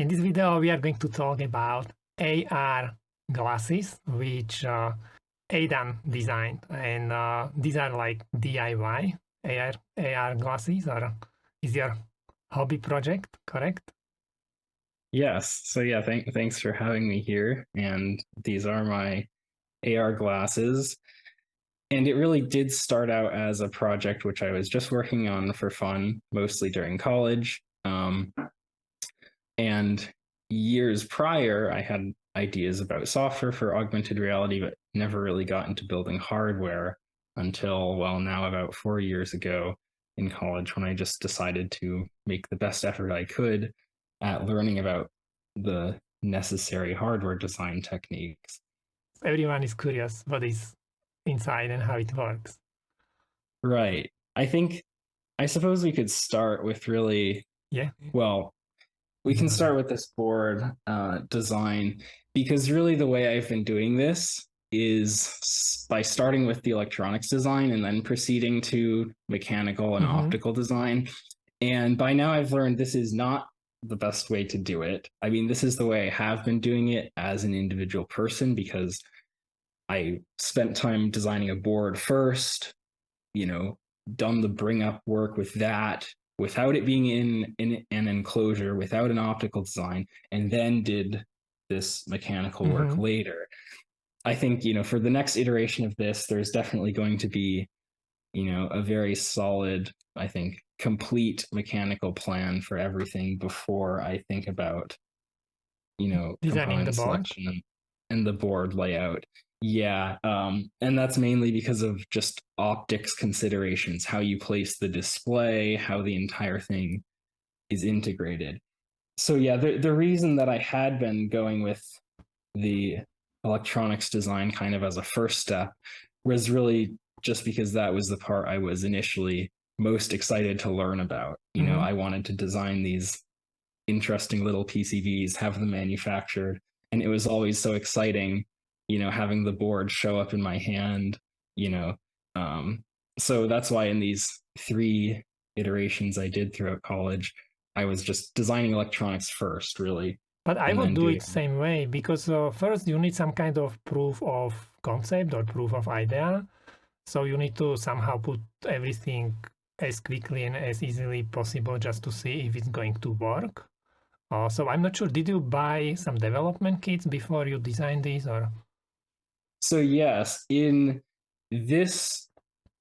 In this video, we are going to talk about AR glasses, which Aedan designed. And these are like DIY AR glasses, or is your hobby project, correct? Yes. So yeah, thanks for having me here. And these are my AR glasses. And it really did start out as a project which I was just working on for fun, mostly during college. And years prior, I had ideas about software for augmented reality, but never really got into building hardware until, well, now about 4 years ago in college, when I just decided to make the best effort I could at learning about the necessary hardware design techniques. Everyone is curious what is inside and how it works. Right. I suppose we could start with really, Yeah. well, we can start with this board design, because really the way I've been doing this is by starting with the electronics design and then proceeding to mechanical and optical design. And by now I've learned this is not the best way to do it. I mean, this is the way I have been doing it as an individual person, because I spent time designing a board first, done the bring up work with that without it being in an enclosure, without an optical design, and then did this mechanical work later. I think, for the next iteration of this, there's definitely going to be, a very solid, I think, complete mechanical plan for everything before I think about, Designing the component board. selection and the board layout. Yeah, and that's mainly because of just optics considerations, how you place the display, how the entire thing is integrated. So yeah, the reason that I had been going with the electronics design kind of as a first step was really just because that was the part I was initially most excited to learn about. I wanted to design these interesting little PCBs, have them manufactured, and it was always so exciting, having the board show up in my hand, you know. So that's why in these 3 iterations I did throughout college, I was just designing electronics first, really. But I And would then do doing it same way, because first you need some kind of proof of concept or proof of idea. So you need to somehow put everything as quickly and as easily possible just to see if it's going to work. So I'm not sure, did you buy some development kits before you designed these, or? So yes, in this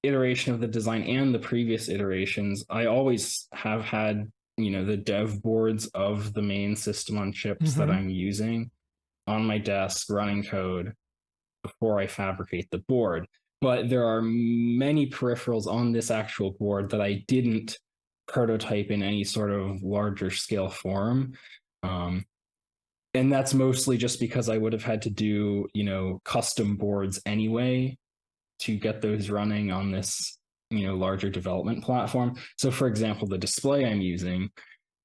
iteration of the design and the previous iterations, I always have had, the dev boards of the main system on chips that I'm using on my desk running code before I fabricate the board. But there are many peripherals on this actual board that I didn't prototype in any sort of larger scale form. And that's mostly just because I would have had to do, custom boards anyway to get those running on this, larger development platform. So for example, the display I'm using,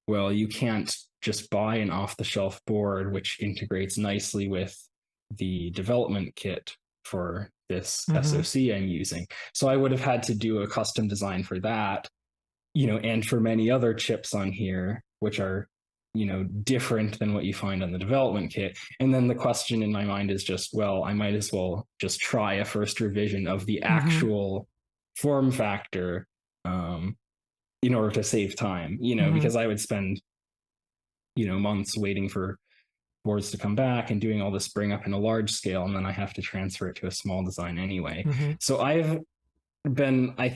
well, you can't just buy an off-the-shelf board which integrates nicely with the development kit for this SoC I'm using. So I would have had to do a custom design for that, and for many other chips on here, which are, different than what you find on the development kit. And then the question in my mind is just, well, I might as well just try a first revision of the actual form factor in order to save time, because I would spend, months waiting for boards to come back and doing all this bring up in a large scale, and then I have to transfer it to a small design anyway. So I've been, I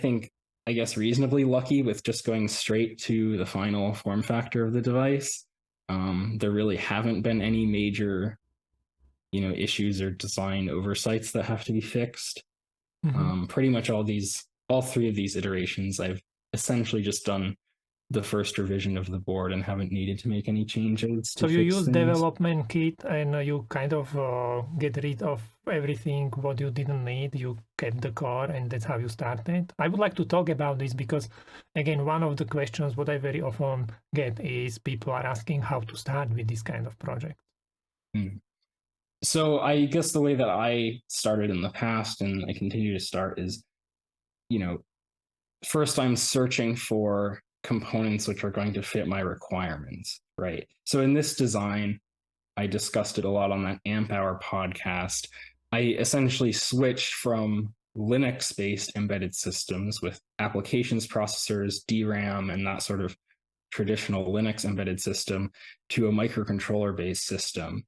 guess, reasonably lucky with just going straight to the final form factor of the device. There really haven't been any major, issues or design oversights that have to be fixed. Pretty much all 3 of these iterations, I've essentially just done the first revision of the board and haven't needed to make any changes. So you use development kit and you kind of get rid of everything what you didn't need. You kept the core, and that's how you started. I would like to talk about this because, again, one of the questions what I very often get is people are asking how to start with this kind of project. So I guess the way that I started in the past and I continue to start is, first I'm searching for components which are going to fit my requirements right? So in this design, I discussed it a lot on that Amp Hour podcast. I essentially switched from Linux based embedded systems with applications processors, DRAM, and that sort of traditional Linux embedded system to a microcontroller based system.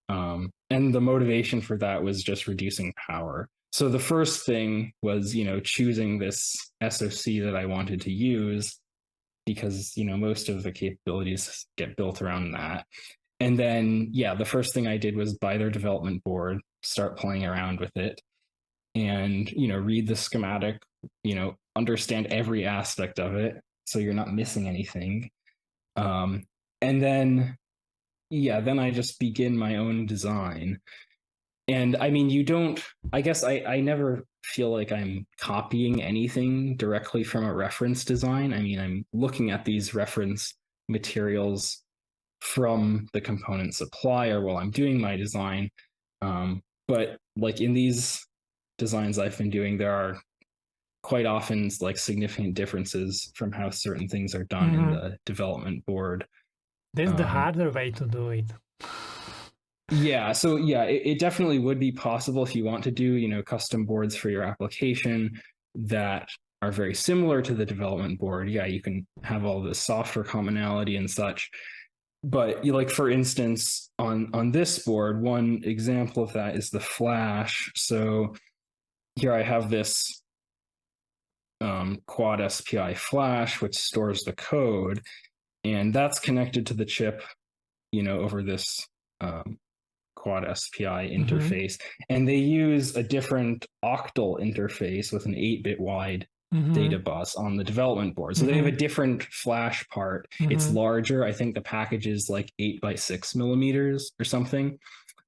And the motivation for that was just reducing power. So the first thing was, choosing this SoC that I wanted to use because, most of the capabilities get built around that. And then, the first thing I did was buy their development board, start playing around with it, and, read the schematic, understand every aspect of it so you're not missing anything. And then, then I just begin my own design. And I mean, I guess I never feel like I'm copying anything directly from a reference design. I mean, I'm looking at these reference materials from the component supplier while I'm doing my design. But like in these designs I've been doing, there are quite often like significant differences from how certain things are done in the development board. That's the harder way to do it. Yeah, so it definitely would be possible if you want to do, custom boards for your application that are very similar to the development board. Yeah, you can have all the software commonality and such. But like for instance, on this board, one example of that is the flash. So here I have this quad SPI flash, which stores the code, and that's connected to the chip, over this quad SPI interface. And they use a different octal interface with an 8-bit wide data bus on the development board. So they have a different flash part. It's larger. I think the package is like 8 by 6 millimeters or something.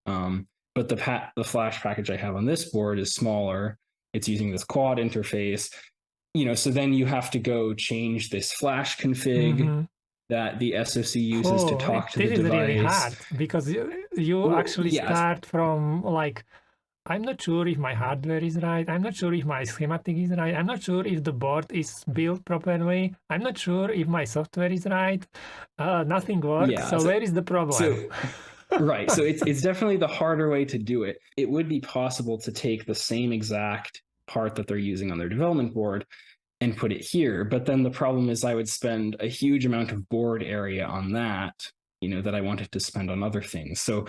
But the flash package I have on this board is smaller. It's using this quad interface. So then you have to go change this flash config that the SoC uses to talk to the device. This is really hard because you actually start from like, I'm not sure if my hardware is right. I'm not sure if my schematic is right. I'm not sure if the board is built properly. I'm not sure if my software is right. Nothing works. Yeah, so where is the problem? Right. So it's definitely the harder way to do it. It would be possible to take the same exact part that they're using on their development board and put it here. But then the problem is I would spend a huge amount of board area on that, that I wanted to spend on other things. So,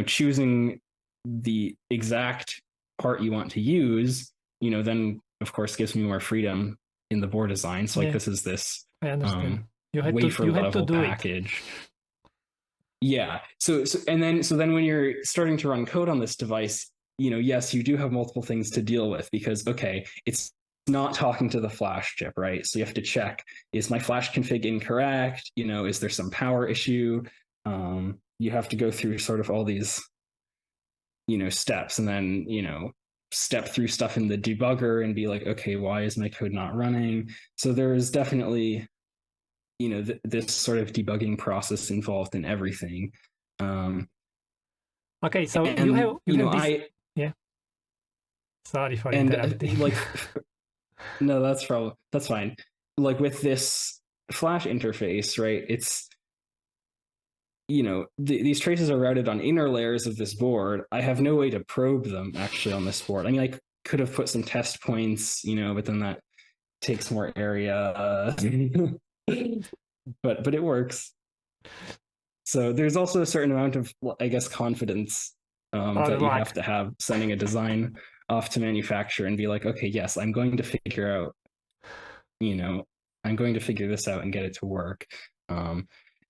choosing the exact part you want to use, then of course gives me more freedom in the board design. So like this is this wafer level package. Yeah. So then when you're starting to run code on this device, yes, you do have multiple things to deal with because, okay, it's not talking to the flash chip, right? So you have to check, is my flash config incorrect? Is there some power issue? You have to go through sort of all these, steps and then, step through stuff in the debugger and be like, okay, why is my code not running? So there's definitely, this sort of debugging process involved in everything. Okay, so you have this... Yeah. Sorry for interrupting. Like, no, that's fine. Like with this flash interface, right? It's, these traces are routed on inner layers of this board. I have no way to probe them actually on this board. I mean, I could have put some test points, but then that takes more area. But it works. So there's also a certain amount of, I guess, confidence that you have to have sending a design off to manufacture and be like, okay, yes, I'm going to figure out, I'm going to figure this out and get it to work.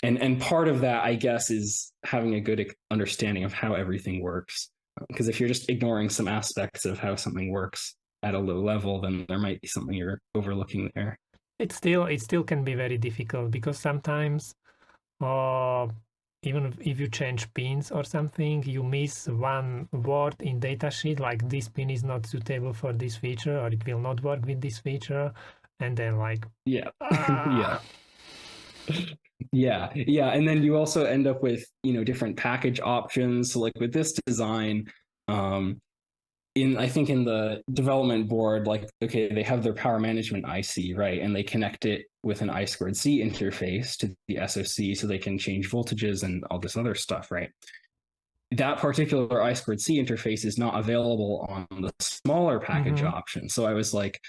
And part of that, I guess, is having a good understanding of how everything works. Because if you're just ignoring some aspects of how something works at a low level, then there might be something you're overlooking there. It still can be very difficult because sometimes, even if you change pins or something, you miss one word in datasheet, like this pin is not suitable for this feature, or it will not work with this feature, and then like yeah, and then you also end up with different package options. So like with this design, I think in the development board, like, okay, they have their power management IC, right? And they connect it with an I2C interface to the SoC so they can change voltages and all this other stuff, right? That particular I2C interface is not available on the smaller package option. So I was like,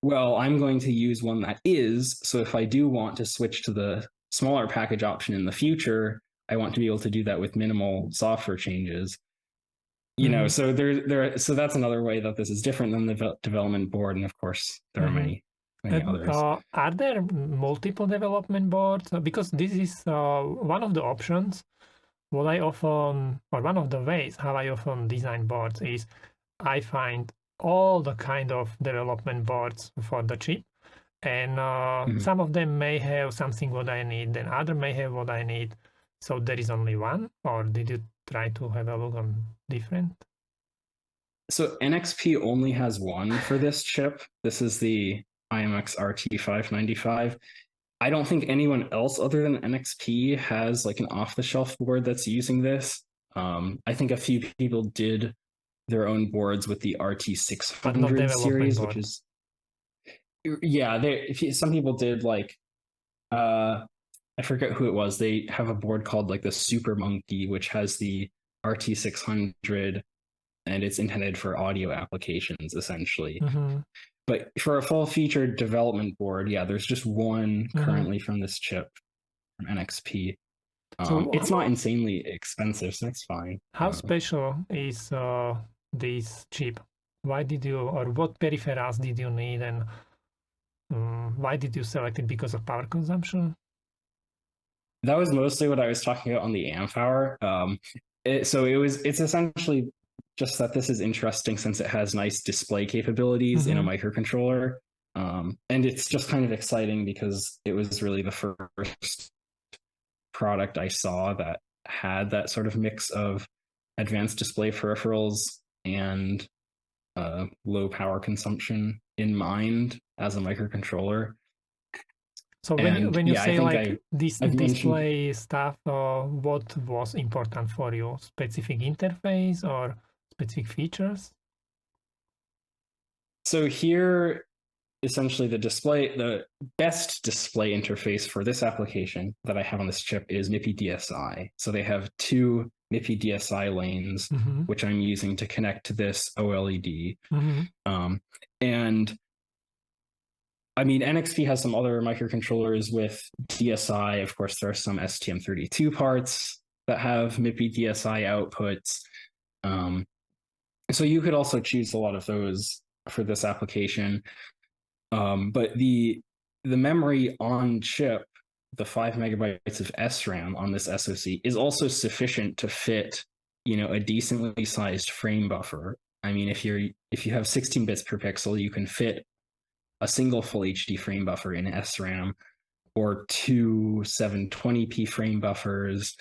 well, I'm going to use one that is. So if I do want to switch to the smaller package option in the future, I want to be able to do that with minimal software changes. So so that's another way that this is different than the development board, and of course there are many others. Are there multiple development boards? Because this is one of the options. What I often, or one of the ways how I often design boards is I find all the kind of development boards for the chip, and some of them may have something what I need, then other may have what I need. So there is only one, or did you try to have a look on different? So NXP only has one for this chip. This is the IMX RT595. I don't think anyone else other than NXP has like an off-the-shelf board that's using this. I think a few people did their own boards with the RT600 series, which is some people did like I forget who it was. They have a board called like the Super Monkey, which has the RT600 and it's intended for audio applications essentially. But for a full-featured development board, there's just one currently from this chip from NXP. It's not insanely expensive, so that's fine. How special is this chip? Why did you, or what peripherals did you need, and why did you select it? Because of power consumption? That was mostly what I was talking about on the amp hour. It's essentially just that this is interesting since it has nice display capabilities in a microcontroller. And it's just kind of exciting because it was really the first product I saw that had that sort of mix of advanced display peripherals and low power consumption in mind as a microcontroller. So when you say like this display stuff, what was important for you? Specific interface or specific features? So here, essentially the best display interface for this application that I have on this chip is MIPI DSI. So they have two MIPI DSI lanes, which I'm using to connect to this OLED. And I mean, NXP has some other microcontrollers with DSI. Of course, there are some STM32 parts that have MIPI DSI outputs. So you could also choose a lot of those for this application. But the memory on chip, the 5 megabytes of SRAM on this SoC is also sufficient to fit, a decently sized frame buffer. I mean, if you have 16 bits per pixel, you can fit a single full HD frame buffer in SRAM or two 720p frame buffers.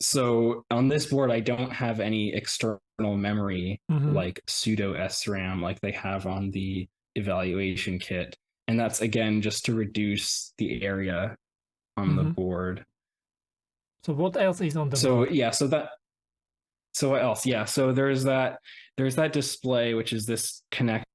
So on this board, I don't have any external memory like pseudo SRAM like they have on the evaluation kit. And that's again just to reduce the area on the board. So what else is on the board? So what else? So there's that display, which is this connector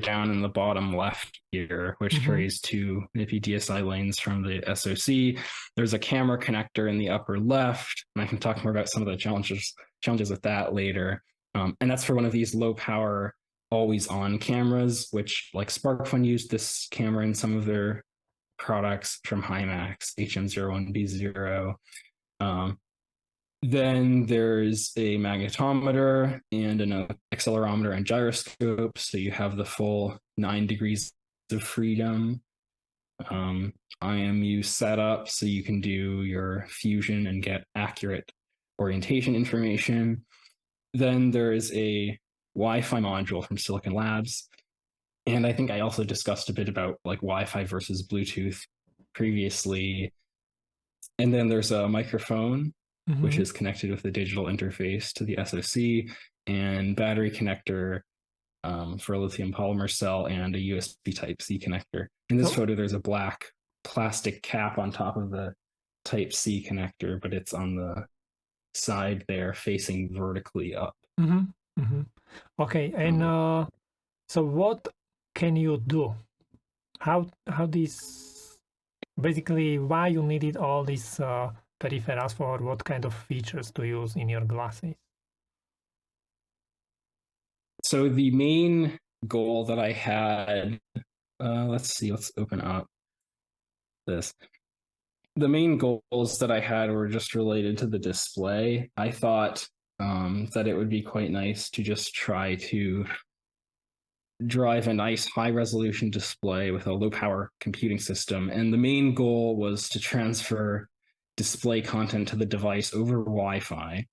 down in the bottom left here, which carries two MIPI DSI lanes from the SoC. There's a camera connector in the upper left, and I can talk more about some of the challenges with that later. And that's for one of these low power always on cameras, which like SparkFun used this camera in some of their products from Hymax, HM01B0. Then there's a magnetometer and an accelerometer and gyroscope. So you have the full 9 degrees of freedom. IMU setup, so you can do your fusion and get accurate orientation information. Then there is a Wi-Fi module from Silicon Labs. And I think I also discussed a bit about like Wi-Fi versus Bluetooth previously. And then there's a microphone, which is connected with the digital interface to the SoC, and battery connector for a lithium polymer cell, and a USB Type-C connector. In this photo, there's a black plastic cap on top of the Type-C connector, but it's on the side there facing vertically up. Okay, and so what can you do? How this basically why you needed all these peripherals for what kind of features to use in your glasses? So the main goal that I had, let's see, let's open up this. The main goals that I had were just related to the display. I thought that it would be quite nice to just try to drive a nice high resolution display with a low power computing system. And the main goal was to transfer display content to the device over Wi Fi.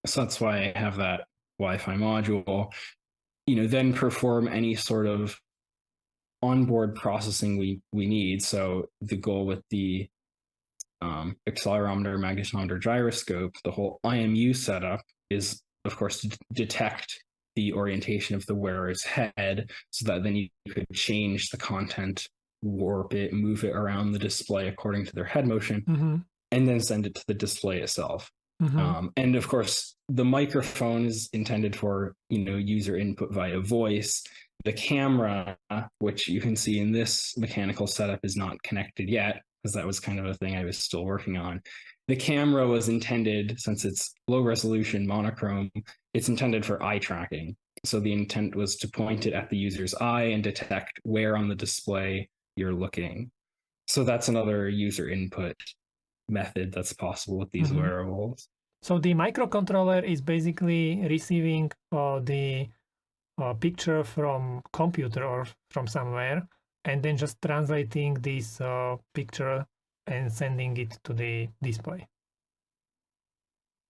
So that's why I have that Wi Fi module. Then perform any sort of onboard processing we need. So the goal with the accelerometer, magnetometer, gyroscope, the whole IMU setup is, of course, to detect the orientation of the wearer's head so that then you could change the content, warp it, move it around the display according to their head motion, and then send it to the display itself. And of course, the microphone is intended for user input via voice. The camera, which you can see in this mechanical setup, is not connected yet because that was kind of a thing I was still working on. The camera was intended, since it's low resolution monochrome, it's intended for eye tracking. So the intent was to point it at the user's eye and detect where on the display you're looking. So that's another user input method that's possible with these wearables. So the microcontroller is basically receiving the picture from computer or from somewhere, and then just translating this picture and sending it to the display.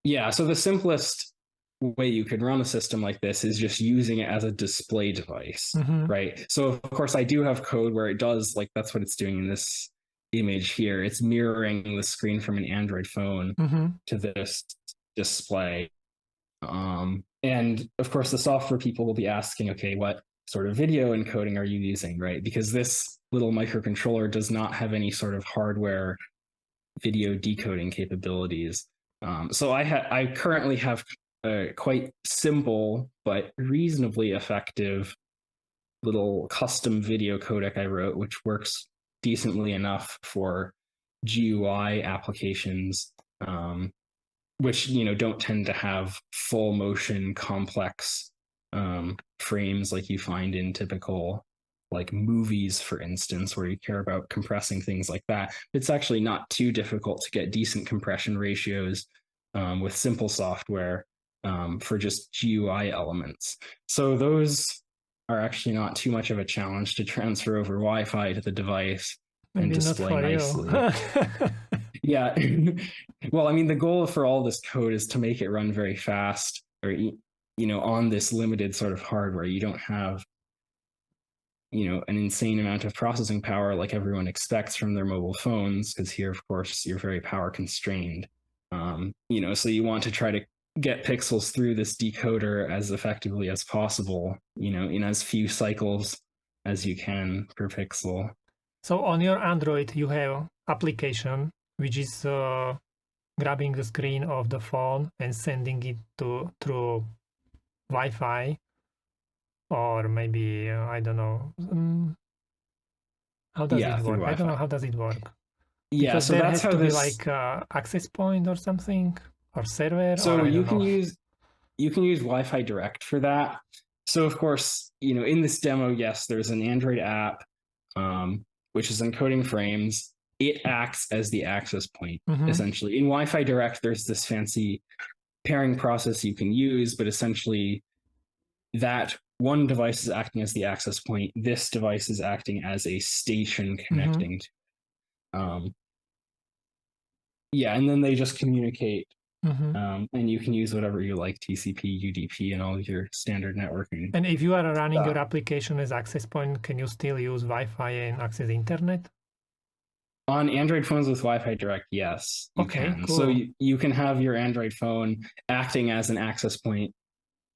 Yeah, so the simplest way you could run a system like this is just using it as a display device, right? So of course I do have code where it does, like that's what it's doing in this image here. It's mirroring the screen from an Android phone to this display. And of course the software people will be asking, okay, what sort of video encoding are you using, right? Because this little microcontroller does not have any sort of hardware video decoding capabilities. So I currently have a quite simple but reasonably effective little custom video codec I wrote, which works decently enough for GUI applications, which don't tend to have full motion complex frames like you find in typical like movies, for instance, where you care about compressing things like that. It's actually not too difficult to get decent compression ratios with simple software for just GUI elements. So those are actually not too much of a challenge to transfer over Wi-Fi to the device and display nicely. Yeah. Well, I mean, the goal for all this code is to make it run very fast, or on this limited sort of hardware. You don't have an insane amount of processing power like everyone expects from their mobile phones, because here, of course, you're very power constrained. So you want to try to get pixels through this decoder as effectively as possible, in as few cycles as you can per pixel. So on your Android, you have application which is grabbing the screen of the phone and sending it through Wi-Fi, or maybe I don't know. How does it work? I don't know how does it work. Yeah, because so there that's has how to be this. like access point or something, or server. So or I you don't can know. use Wi-Fi Direct for that. So of course, in this demo, yes, there's an Android app, which is encoding frames. It acts as the access point, essentially. In Wi-Fi Direct, there's this fancy pairing process you can use, but essentially that one device is acting as the access point. This device is acting as a station connecting to. Yeah, and then they just communicate. And you can use whatever you like, TCP, UDP, and all of your standard networking. And if you are running your application as access point, can you still use Wi-Fi and access the internet? On Android phones with Wi-Fi Direct, yes, you can. Cool. So you can have your Android phone acting as an access point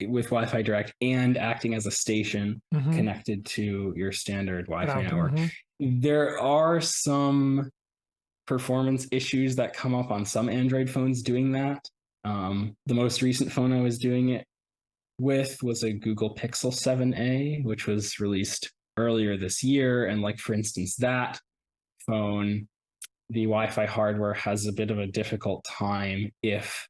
with Wi-Fi Direct and acting as a station connected to your standard Wi-Fi network. There are some performance issues that come up on some Android phones doing that. The most recent phone I was doing it with was a Google Pixel 7a, which was released earlier this year. And like, for instance, that phone, the Wi-Fi hardware has a bit of a difficult time if,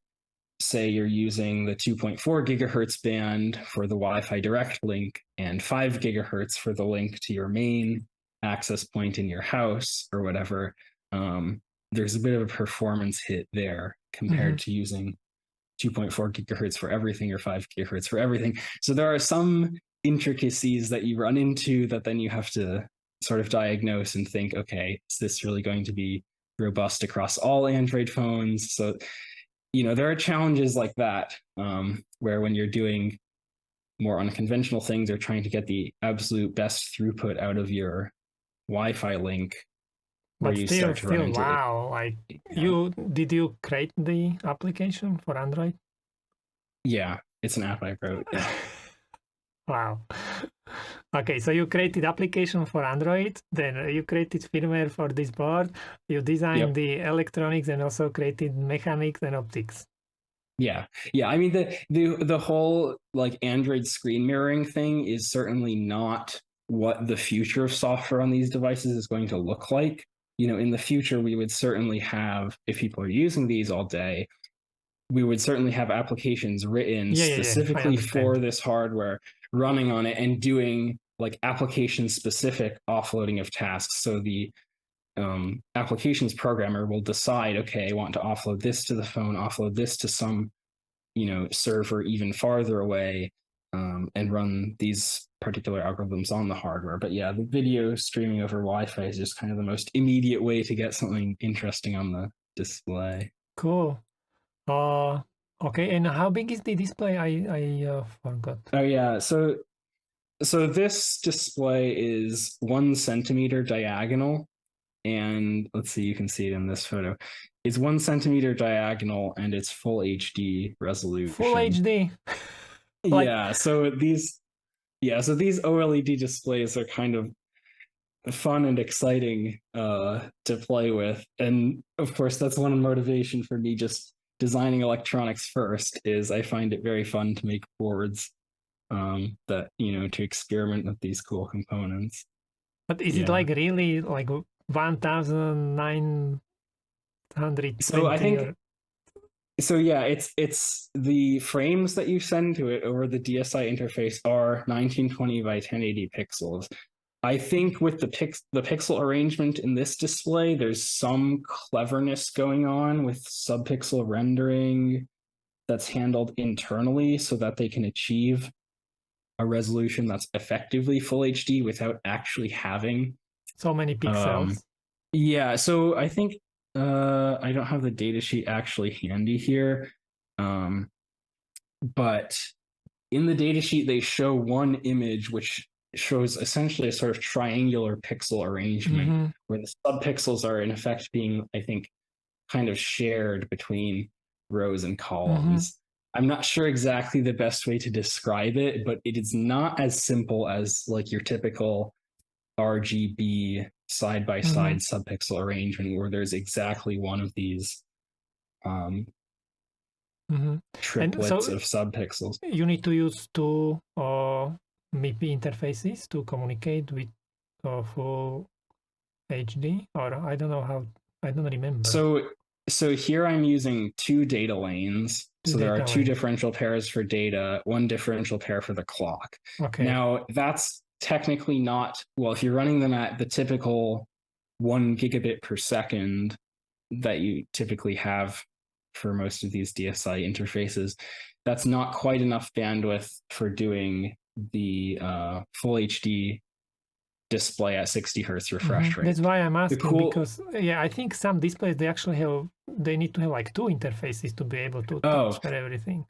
say, you're using the 2.4 gigahertz band for the Wi-Fi direct link and 5 gigahertz for the link to your main access point in your house or whatever. There's a bit of a performance hit there compared to using 2.4 gigahertz for everything or 5 gigahertz for everything. So there are some intricacies that you run into that then you have to sort of diagnose and think, okay, is this really going to be robust across all Android phones? So, there are challenges like that, where when you're doing more unconventional things or trying to get the absolute best throughput out of your Wi-Fi link, where But you still, start to run still, into it. wow! Like Yeah. did you create the application for Android? Yeah, it's an app I wrote. Yeah. Wow. Okay, so you created application for Android, then you created firmware for this board, you designed Yep. the electronics and also created mechanics and optics. Yeah. Yeah. I mean, the whole like Android screen mirroring thing is certainly not what the future of software on these devices is going to look like. In the future, we would certainly have, if people are using these all day, we would certainly have applications written Yeah, I specifically for understand. this hardware running on it and doing like application specific offloading of tasks. So the applications programmer will decide, okay, I want to offload this to the phone, offload this to some, server even farther away, and run these particular algorithms on the hardware. But yeah, the video streaming over Wi-Fi is just kind of the most immediate way to get something interesting on the display. Cool. Uh, okay, and how big is the display? I forgot. Oh yeah, so this display is 1 centimeter diagonal, and let's see, you can see it in this photo. It's 1 centimeter diagonal, and it's full HD Full resolution. HD. Like, Yeah, so these OLED displays are kind of fun and exciting to play with, and of course, that's one motivation for me just designing electronics first. Is I find it very fun to make boards that to experiment with these cool components. but is it Yeah. like really like 1920 So I or think yeah, it's the frames that you send to it over the DSI interface are 1920 by 1080 pixels. I think with the pixel arrangement in this display, there's some cleverness going on with subpixel rendering that's handled internally so that they can achieve a resolution that's effectively full HD without actually having so many um, pixels? yeah, so I think I don't have the data sheet actually handy here. But in the data sheet they show one image which shows essentially a sort of triangular pixel arrangement Mm-hmm. where the subpixels are in effect being, I think, kind of shared between rows and Mm-hmm. columns. I'm not sure exactly the best way to describe it, but it is not as simple as like your typical RGB side by Mm-hmm. side subpixel arrangement where there's exactly one of these um, Mm-hmm. And triplets so of subpixels. you need to use two MIPI interfaces to communicate with full HD, or I don't know how, I don't remember. So here I'm using two data lanes. Two So there are data two lanes. differential pairs for data, one differential pair for the clock. Okay. Now that's technically not, well, if you're running them at the typical 1 gigabit per second that you typically have for most of these DSI interfaces, that's not quite enough bandwidth for doing the full HD display at 60 hertz refresh That's rate. why I'm The asking, cool, because yeah, I think some displays they actually have, they need to have like two interfaces to be able to oh, transfer everything.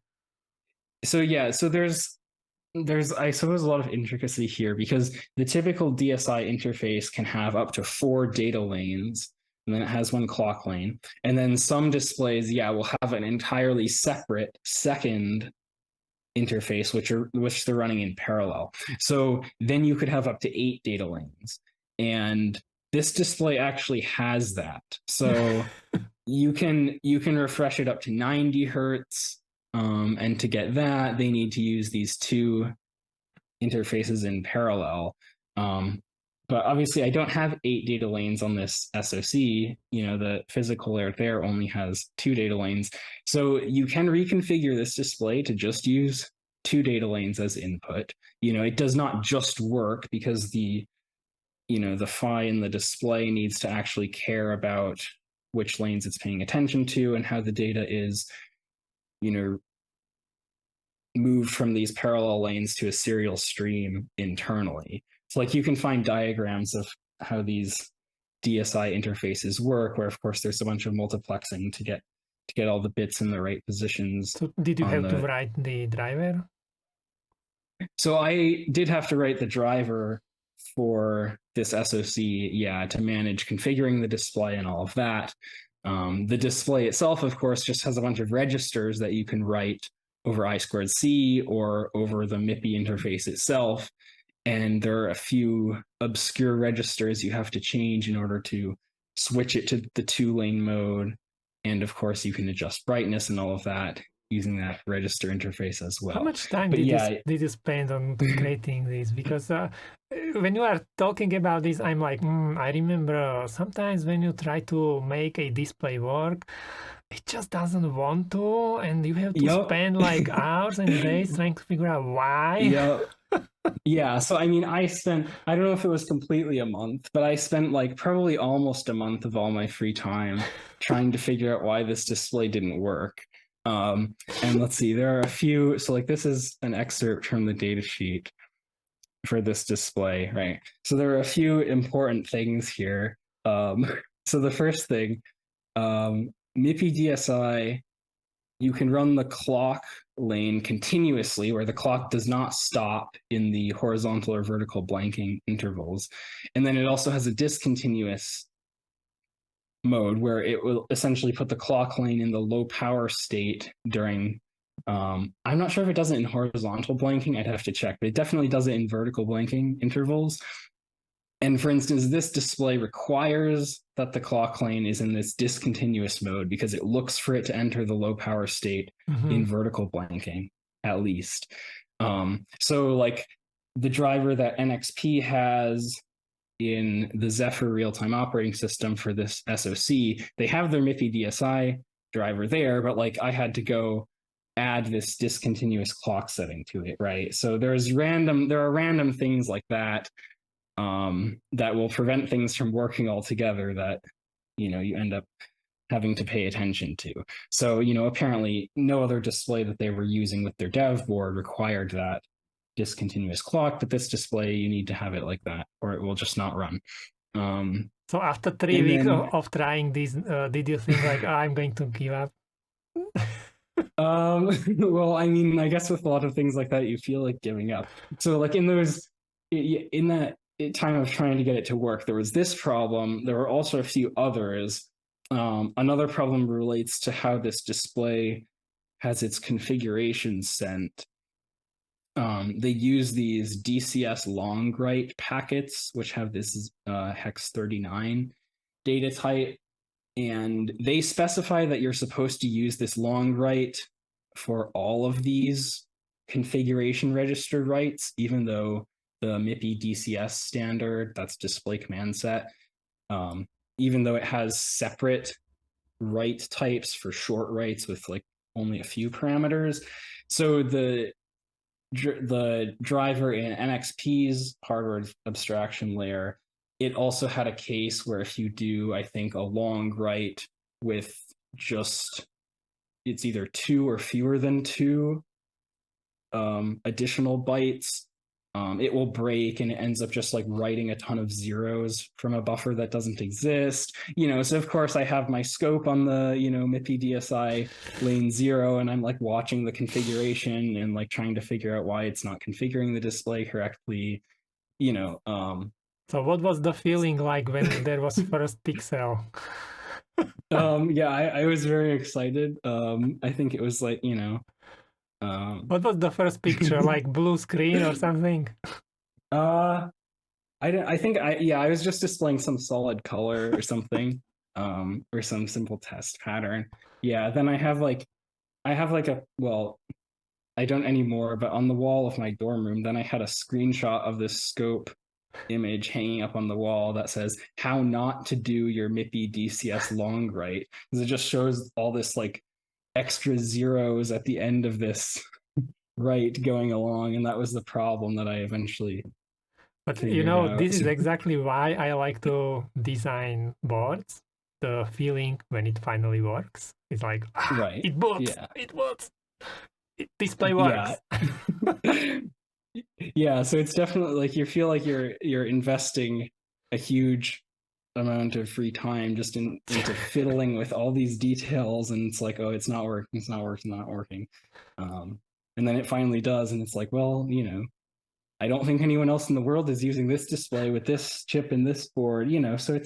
so yeah, so there's I suppose a lot of intricacy here because the typical DSI interface can have up to 4 data lanes, and then it has one clock lane. And then some displays, yeah, will have an entirely separate second interface, which they're running in parallel. So then you could have up to 8 data lanes. And this display actually has that. So you can refresh it up to 90 hertz. And to get that, they need to use these two interfaces in parallel. But obviously, I don't have 8 data lanes on this SoC. The physical layer there only has 2 data lanes. So you can reconfigure this display to just use 2 data lanes as input. It does not just work because the phi in the display needs to actually care about which lanes it's paying attention to and how the data is, moved from these parallel lanes to a serial stream internally. So like you can find diagrams of how these DSI interfaces work, where of course there's a bunch of multiplexing to get all the bits in the right positions. So did you have to write the driver? So I did have to write the driver for this SoC, to manage configuring the display and all of that. The display itself, of course, just has a bunch of registers that you can write over I2C or over the MIPI interface itself. And there are a few obscure registers you have to change in order to switch it to the 2-lane mode. And of course, you can adjust brightness and all of that using that register interface as well. How much time did you spend on creating this? Because when you are talking about this, I'm like, I remember sometimes when you try to make a display work, it just doesn't want to, and you have to spend like hours and days trying to figure out why. Yeah, so I mean, I don't know if it was completely a month, but I spent like probably almost a month of all my free time trying to figure out why this display didn't work. And let's see, there are a few. So like this is an excerpt from the data sheet for this display, right? So there are a few important things here. So the first thing, MIPI DSI, you can run the clock lane continuously where the clock does not stop in the horizontal or vertical blanking intervals. And then it also has a discontinuous mode where it will essentially put the clock lane in the low power state during, I'm not sure if it does it in horizontal blanking, I'd have to check, but it definitely does it in vertical blanking intervals. And for instance, this display requires that the clock lane is in this discontinuous mode because it looks for it to enter the low power state in vertical blanking, at least. So like the driver that NXP has in the Zephyr real-time operating system for this SoC, they have their MIPI DSI driver there, but like I had to go add this discontinuous clock setting to it, right? So there are random things like that that will prevent things from working altogether that you end up having to pay attention to. So apparently no other display that they were using with their dev board required that discontinuous clock, but this display you need to have it like that or it will just not run. So after 3 weeks of trying this, did you think like, I'm going to give up? Well, I mean, I guess with a lot of things like that, you feel like giving up. So like in that time of trying to get it to work, there was this problem. There were also a few others. Another problem relates to how this display has its configuration sent. They use these DCS long write packets, which have this hex 39 data type. And they specify that you're supposed to use this long write for all of these configuration register writes, even though the MIPI DCS standard, that's display command set, even though it has separate write types for short writes with like only a few parameters. So the driver in NXP's hardware abstraction layer, it also had a case where if you do, I think, a long write with just, it's either 2 or fewer than 2 additional bytes, it will break and it ends up just like writing a ton of zeros from a buffer that doesn't exist. So of course I have my scope on the, MIPI DSI lane 0 and I'm like watching the configuration and like trying to figure out why it's not configuring the display correctly, So what was the feeling like when there was first pixel? Yeah, I was very excited. I think it was like, what was the first picture? Like blue screen or something? I was just displaying some solid color or something, or some simple test pattern. Yeah, then I have like I have like I don't anymore, but on the wall of my dorm room, then I had a screenshot of this scope image hanging up on the wall that says how not to do your MIPI DCS long write. Because it just shows all this like extra zeros at the end of this write going along. And that was the problem that I eventually But figured out. this is exactly why I like to design boards. The feeling when it finally works. It's like, Right. it works, Yeah. it works, display Yeah. works. Yeah, so it's definitely like you feel like you're investing a huge amount of free time just into fiddling with all these details, and it's like, oh, it's not working, it's not working, not working. Um, and then it finally does, and it's like, well, I don't think anyone else in the world is using this display with this chip and this board, so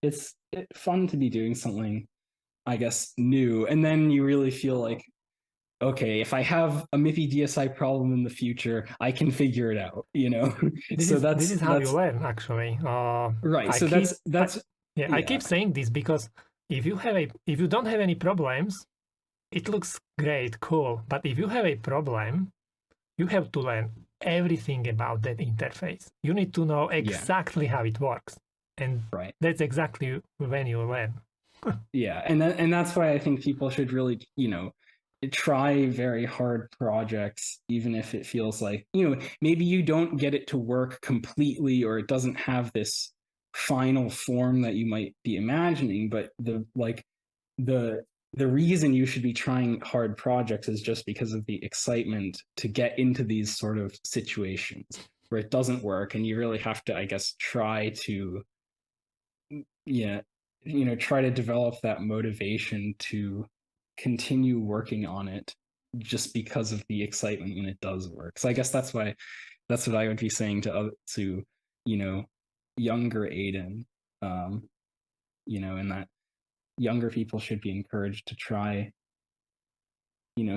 it's fun to be doing something, I guess, new. And then you really feel like, okay, if I have a MIPI DSI problem in the future, I can figure it out. This So is that's how you learn actually. right. I So keep I yeah, keep saying this because if you don't have any problems, it looks great, cool. But if you have a problem, you have to learn everything about that interface. You need to know yeah, exactly how it works, and right. that's exactly when you learn. Yeah, and that's why I think people should really, try very hard projects, even if it feels like, maybe you don't get it to work completely or it doesn't have this final form that you might be imagining, but the the reason you should be trying hard projects is just because of the excitement to get into these sort of situations where it doesn't work and you really have to, I guess, try to, yeah, try to develop that motivation to continue working on it just because of the excitement when it does work. So I guess that's what I would be saying to you know younger Aiden, um, and that younger people should be encouraged to try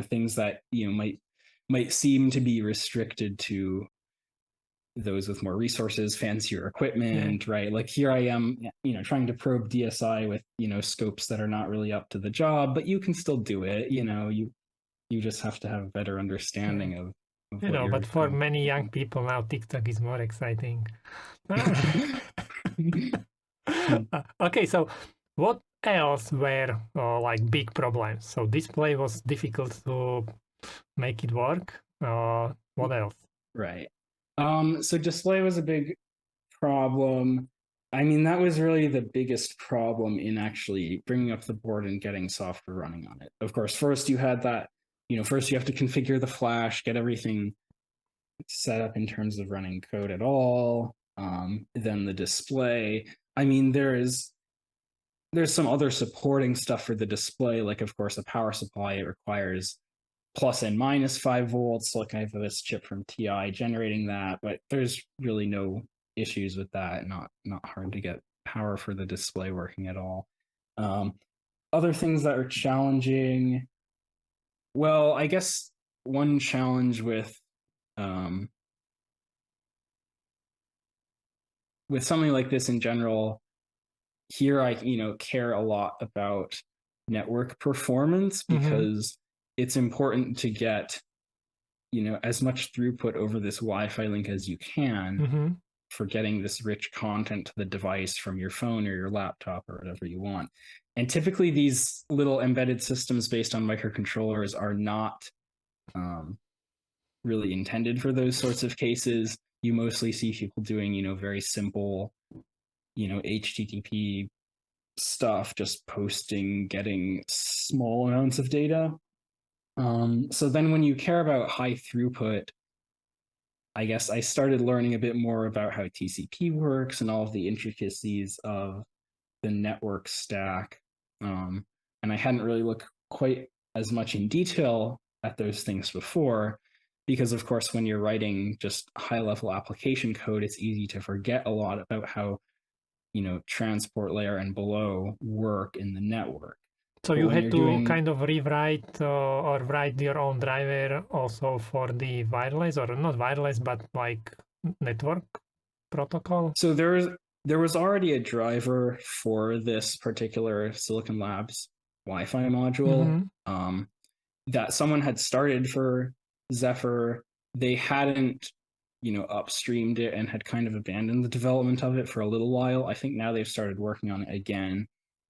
things that might seem to be restricted to those with more resources, fancier Yeah, equipment, right? Like here I am, trying to probe DSI with, scopes that are not really up to the job, but you can still do it. You just have to have a better yeah. understanding of what But you're for going many young to people now, TikTok is more exciting. do. Okay, so what else were like big problems? So display was difficult to make it work. What else? Right. So display was a big problem. I mean, that was really the biggest problem in actually bringing up the board and getting software running on it. Of course, first you had that, first you have to configure the flash, get everything set up in terms of running code at all. Then the display. I mean, there's some other supporting stuff for the display, like of course a power supply. It requires plus and minus 5 volts. So like I have this chip from TI generating that, but there's really no issues with that. Not hard to get power for the display working at all. Um, Other things that are challenging. Well, I guess one challenge um, with something like this in general, here I care a lot about network performance Mm-hmm. because it's important to get as much throughput over this Wi-Fi link as you can Mm-hmm. for getting this rich content to the device from your phone or your laptop or whatever you want. And typically these little embedded systems based on microcontrollers are not really intended for those sorts of cases. You mostly see people doing, very simple, HTTP stuff, just posting, getting small amounts of data. So then when you care about high throughput, I guess I started learning a bit more about how TCP works and all of the intricacies of the network stack. And I hadn't really looked quite as much in detail at those things before, because of course, when you're writing just high level application code, it's easy to forget a lot about how, transport layer and below work in the network. So But you when had you're to doing kind of rewrite or write your own driver also for the wireless or not wireless, but like network protocol. so there was already a driver for this particular Silicon Labs Wi-Fi module. Mm-hmm. that someone had started for Zephyr. They hadn't, upstreamed it and had kind of abandoned the development of it for a little while. I think now they've started working on it again.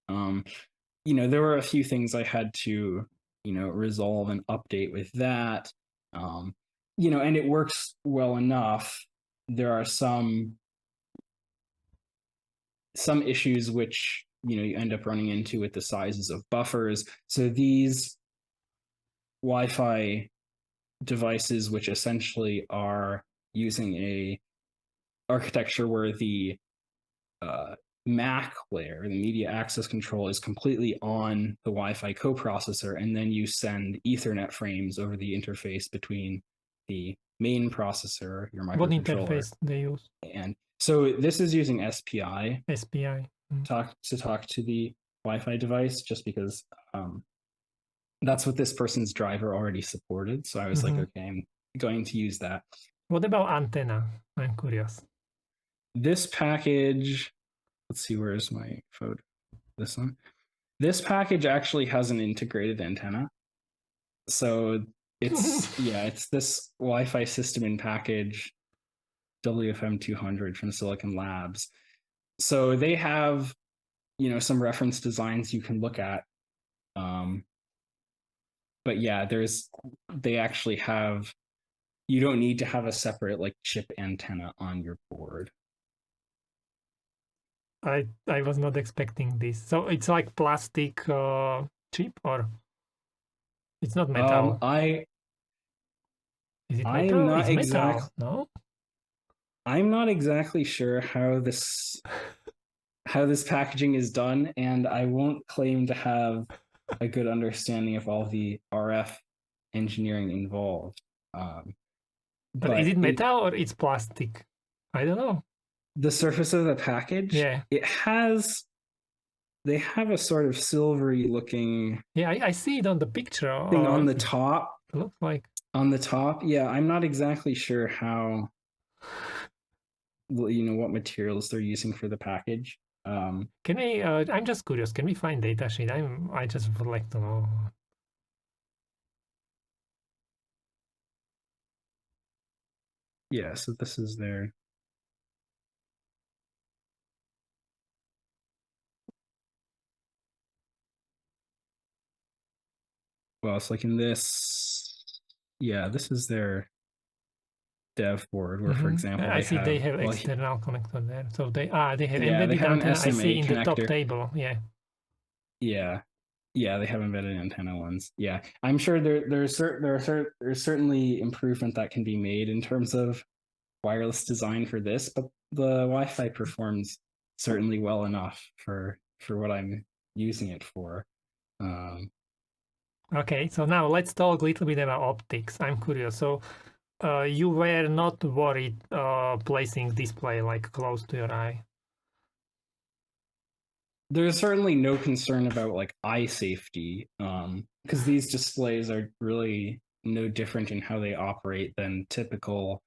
Um, there were a few things I had to, resolve and update with that. And it works well enough. There are some issues which you end up running into with the sizes of buffers. So these Wi-Fi devices, which essentially are using a architecture where the MAC layer, the media access control, is completely on the Wi-Fi coprocessor, and then you send Ethernet frames over the interface between the main processor, your What microcontroller, interface they use? and so this is using SPI. SPI. To talk to the Wi-Fi device, just because that's what this person's driver already supported. So I was like, okay, I'm going to use that. What about antenna? I'm curious. This package, let's see, where's my photo? This one. This package actually has an integrated antenna. So it's it's this Wi-Fi system in package WFM 200 from Silicon Labs. So they have, some reference designs you can look at. But yeah, they actually have, you don't need to have a separate like chip antenna on your board. I was not expecting this. So it's like plastic chip, or it's not metal? Is it I'm metal? not It's metal, no? I'm not exactly sure how this packaging is done, and I won't claim to have a good understanding of all the RF engineering involved. But is it metal or it's plastic? I don't know. The surface of the package, yeah, they have a sort of silvery looking I see it on the picture thing on the top. It looks like on the top. Yeah, I'm not exactly sure how, what materials they're using for the package. Can we? I'm just curious. Can we find datasheet? I just would like to know. Yeah, so this is their. Well, it's like in this. Yeah, this is their dev board, where, for example, I see they have well, external connector there. So they have they embedded have an antenna. I SMA see in the top connector. table. Yeah. Yeah, they have embedded antenna ones. Yeah, I'm sure there's certainly improvement that can be made in terms of wireless design for this, but the Wi-Fi performs certainly well enough for what I'm using it for. Okay, so now let's talk a little bit about optics. I'm curious. So you were not worried placing display like close to your eye? There's certainly no concern about like eye safety, because these displays are really no different in how they operate than typical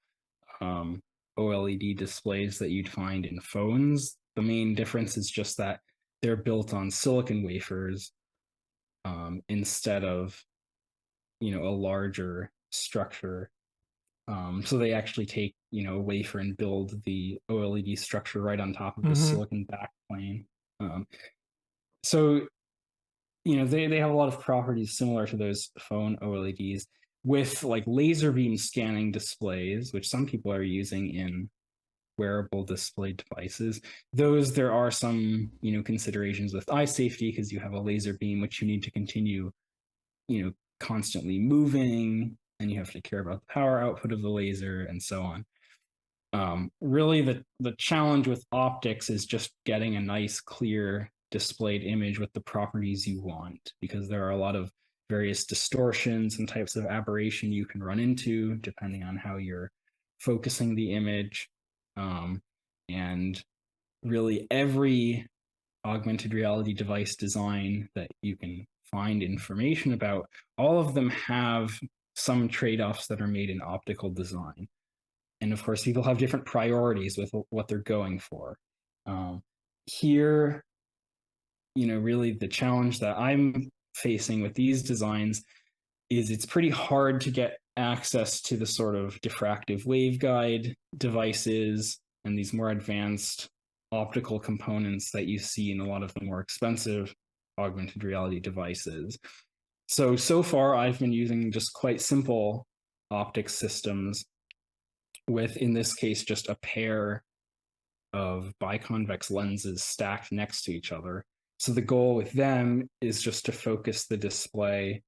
OLED displays that you'd find in phones. The main difference is just that they're built on silicon wafers instead of a larger structure. So they actually take a wafer and build the OLED structure right on top of the silicon backplane. So they have a lot of properties similar to those phone OLEDs with like laser beam scanning displays, which some people are using in wearable display devices. Those, there are some considerations with eye safety, because you have a laser beam which you need to continue constantly moving, and you have to care about the power output of the laser and so on. Really, the challenge with optics is just getting a nice clear displayed image with the properties you want, because there are a lot of various distortions and types of aberration you can run into depending on how you're focusing the image. And really every augmented reality device design that you can find information about, all of them have some trade-offs that are made in optical design. And of course, people have different priorities with what they're going for. Here, really the challenge that I'm facing with these designs is it's pretty hard to get access to the sort of diffractive waveguide devices and these more advanced optical components that you see in a lot of the more expensive augmented reality devices. So far, I've been using just quite simple optics systems with, in this case, just a pair of biconvex lenses stacked next to each other. So the goal with them is just to focus the display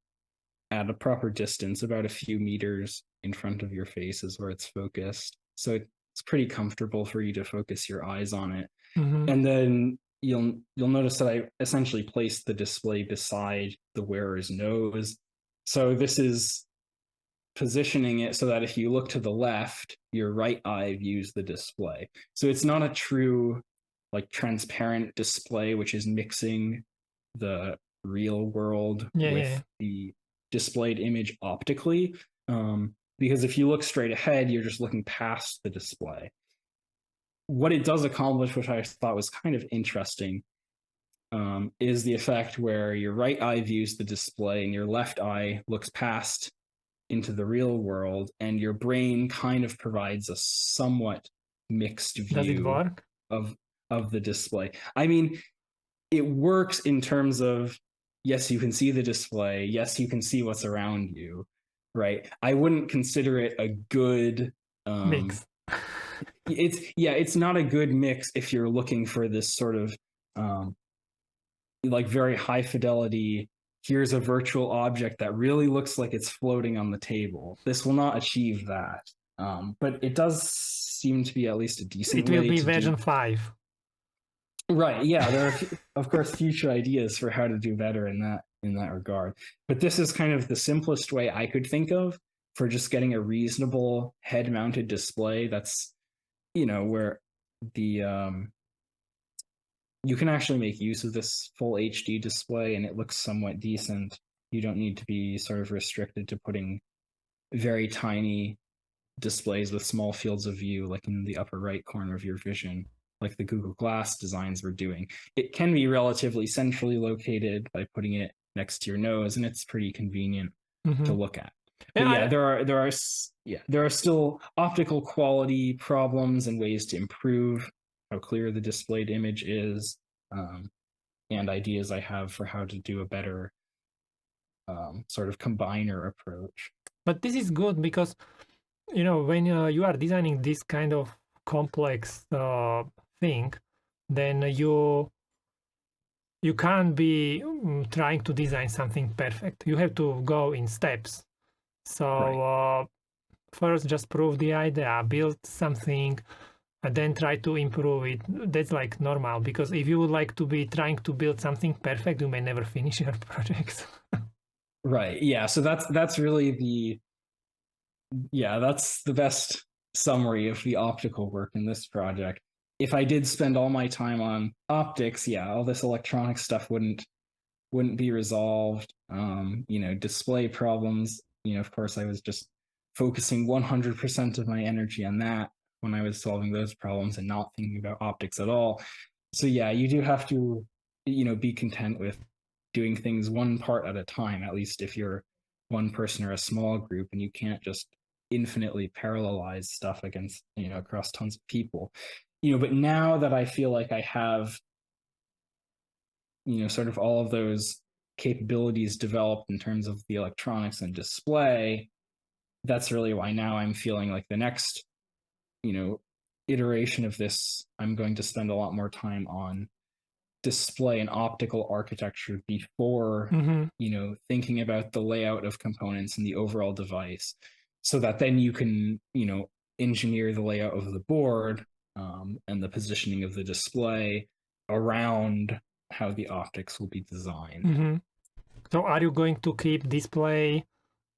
at a proper distance, about a few meters in front of your face is where it's focused. So it's pretty comfortable for you to focus your eyes on it. Mm-hmm. And then you'll notice that I essentially placed the display beside the wearer's nose. So this is positioning it so that if you look to the left, your right eye views the display. So it's not a true like transparent display, which is mixing the real world Yeah, with yeah. the displayed image optically. Because if you look straight ahead, you're just looking past the display. What it does accomplish, which I thought was kind of interesting, is the effect where your right eye views the display and your left eye looks past into the real world, and your brain kind of provides a somewhat mixed Does it view work? of of the display. I mean, it works in terms of, yes, you can see the display, yes, you can see what's around you, right? I wouldn't consider it a good Mix. it's not a good mix if you're looking for this sort of um like very high fidelity, here's a virtual object that really looks like it's floating on the table. This will not achieve that. But it does seem to be at least a decent It will way be to do. version 5. Right. Yeah. There are, of course, future ideas for how to do better in that regard. But this is kind of the simplest way I could think of for just getting a reasonable head-mounted display. That's where the you can actually make use of this full HD display, and it looks somewhat decent. You don't need to be sort of restricted to putting very tiny displays with small fields of view, like in the upper right corner of your vision, like the Google Glass designs were doing. It can be relatively centrally located by putting it next to your nose, and it's pretty convenient to Mm-hmm. look at. But Yeah, yeah, there are still optical quality problems and ways to improve how clear the displayed image is, um, and ideas I have for how to do a better sort of combiner approach. but this is good because when you are designing this kind of complex thing, then you can't be trying to design something perfect. You have to go in steps. So Right. first, just prove the idea, build something, and then try to improve it. That's like normal, because if you would like to be trying to build something perfect, you may never finish your projects. Right. Yeah. So that's really that's the best summary of the optical work in this project. If I did spend all my time on optics, yeah, all this electronic stuff wouldn't be resolved. Display problems, of course I was just focusing 100% of my energy on that when I was solving those problems and not thinking about optics at all. So yeah, you do have to, be content with doing things one part at a time, at least if you're one person or a small group, and you can't just infinitely parallelize stuff against, across tons of people. But now that I feel like I have, sort of all of those capabilities developed in terms of the electronics and display, that's really why now I'm feeling like the next, you know, iteration of this, I'm going to spend a lot more time on display and optical architecture before, Mm-hmm. thinking about the layout of components and the overall device, so that then you can, engineer the layout of the board, and the positioning of the display around how the optics will be designed. Mm-hmm. So are you going to keep display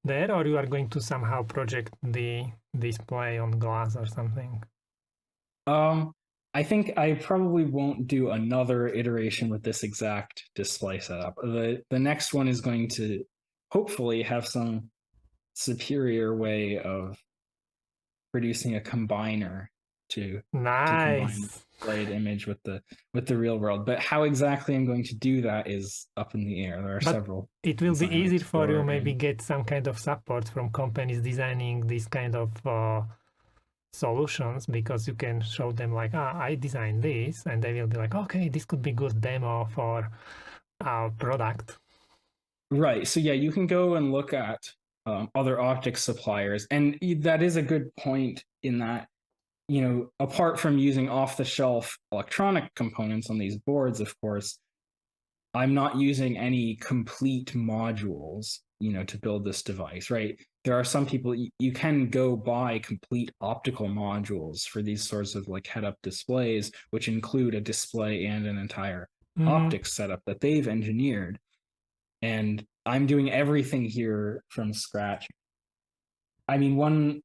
there, or you are going to somehow project the display on glass or something? Um, I think I probably won't do another iteration with this exact display setup. The next one is going to hopefully have some superior way of producing a combiner to combine Nice. displayed image with the real world. But how exactly I'm going to do that is up in the air. There are But several it will be design easy for you maybe exploring. get some kind of support from companies designing this kind of solutions, because you can show them like, I designed this, and they will be like, okay, this could be good demo for our product. Right. So yeah, you can go and look at other optics suppliers, and that is a good point in that, apart from using off-the-shelf electronic components on these boards, of course, I'm not using any complete modules, to build this device, right? There are some people, you can go buy complete optical modules for these sorts of like head-up displays, which include a display and an entire optics setup that they've engineered. And I'm doing everything here from scratch. I mean, one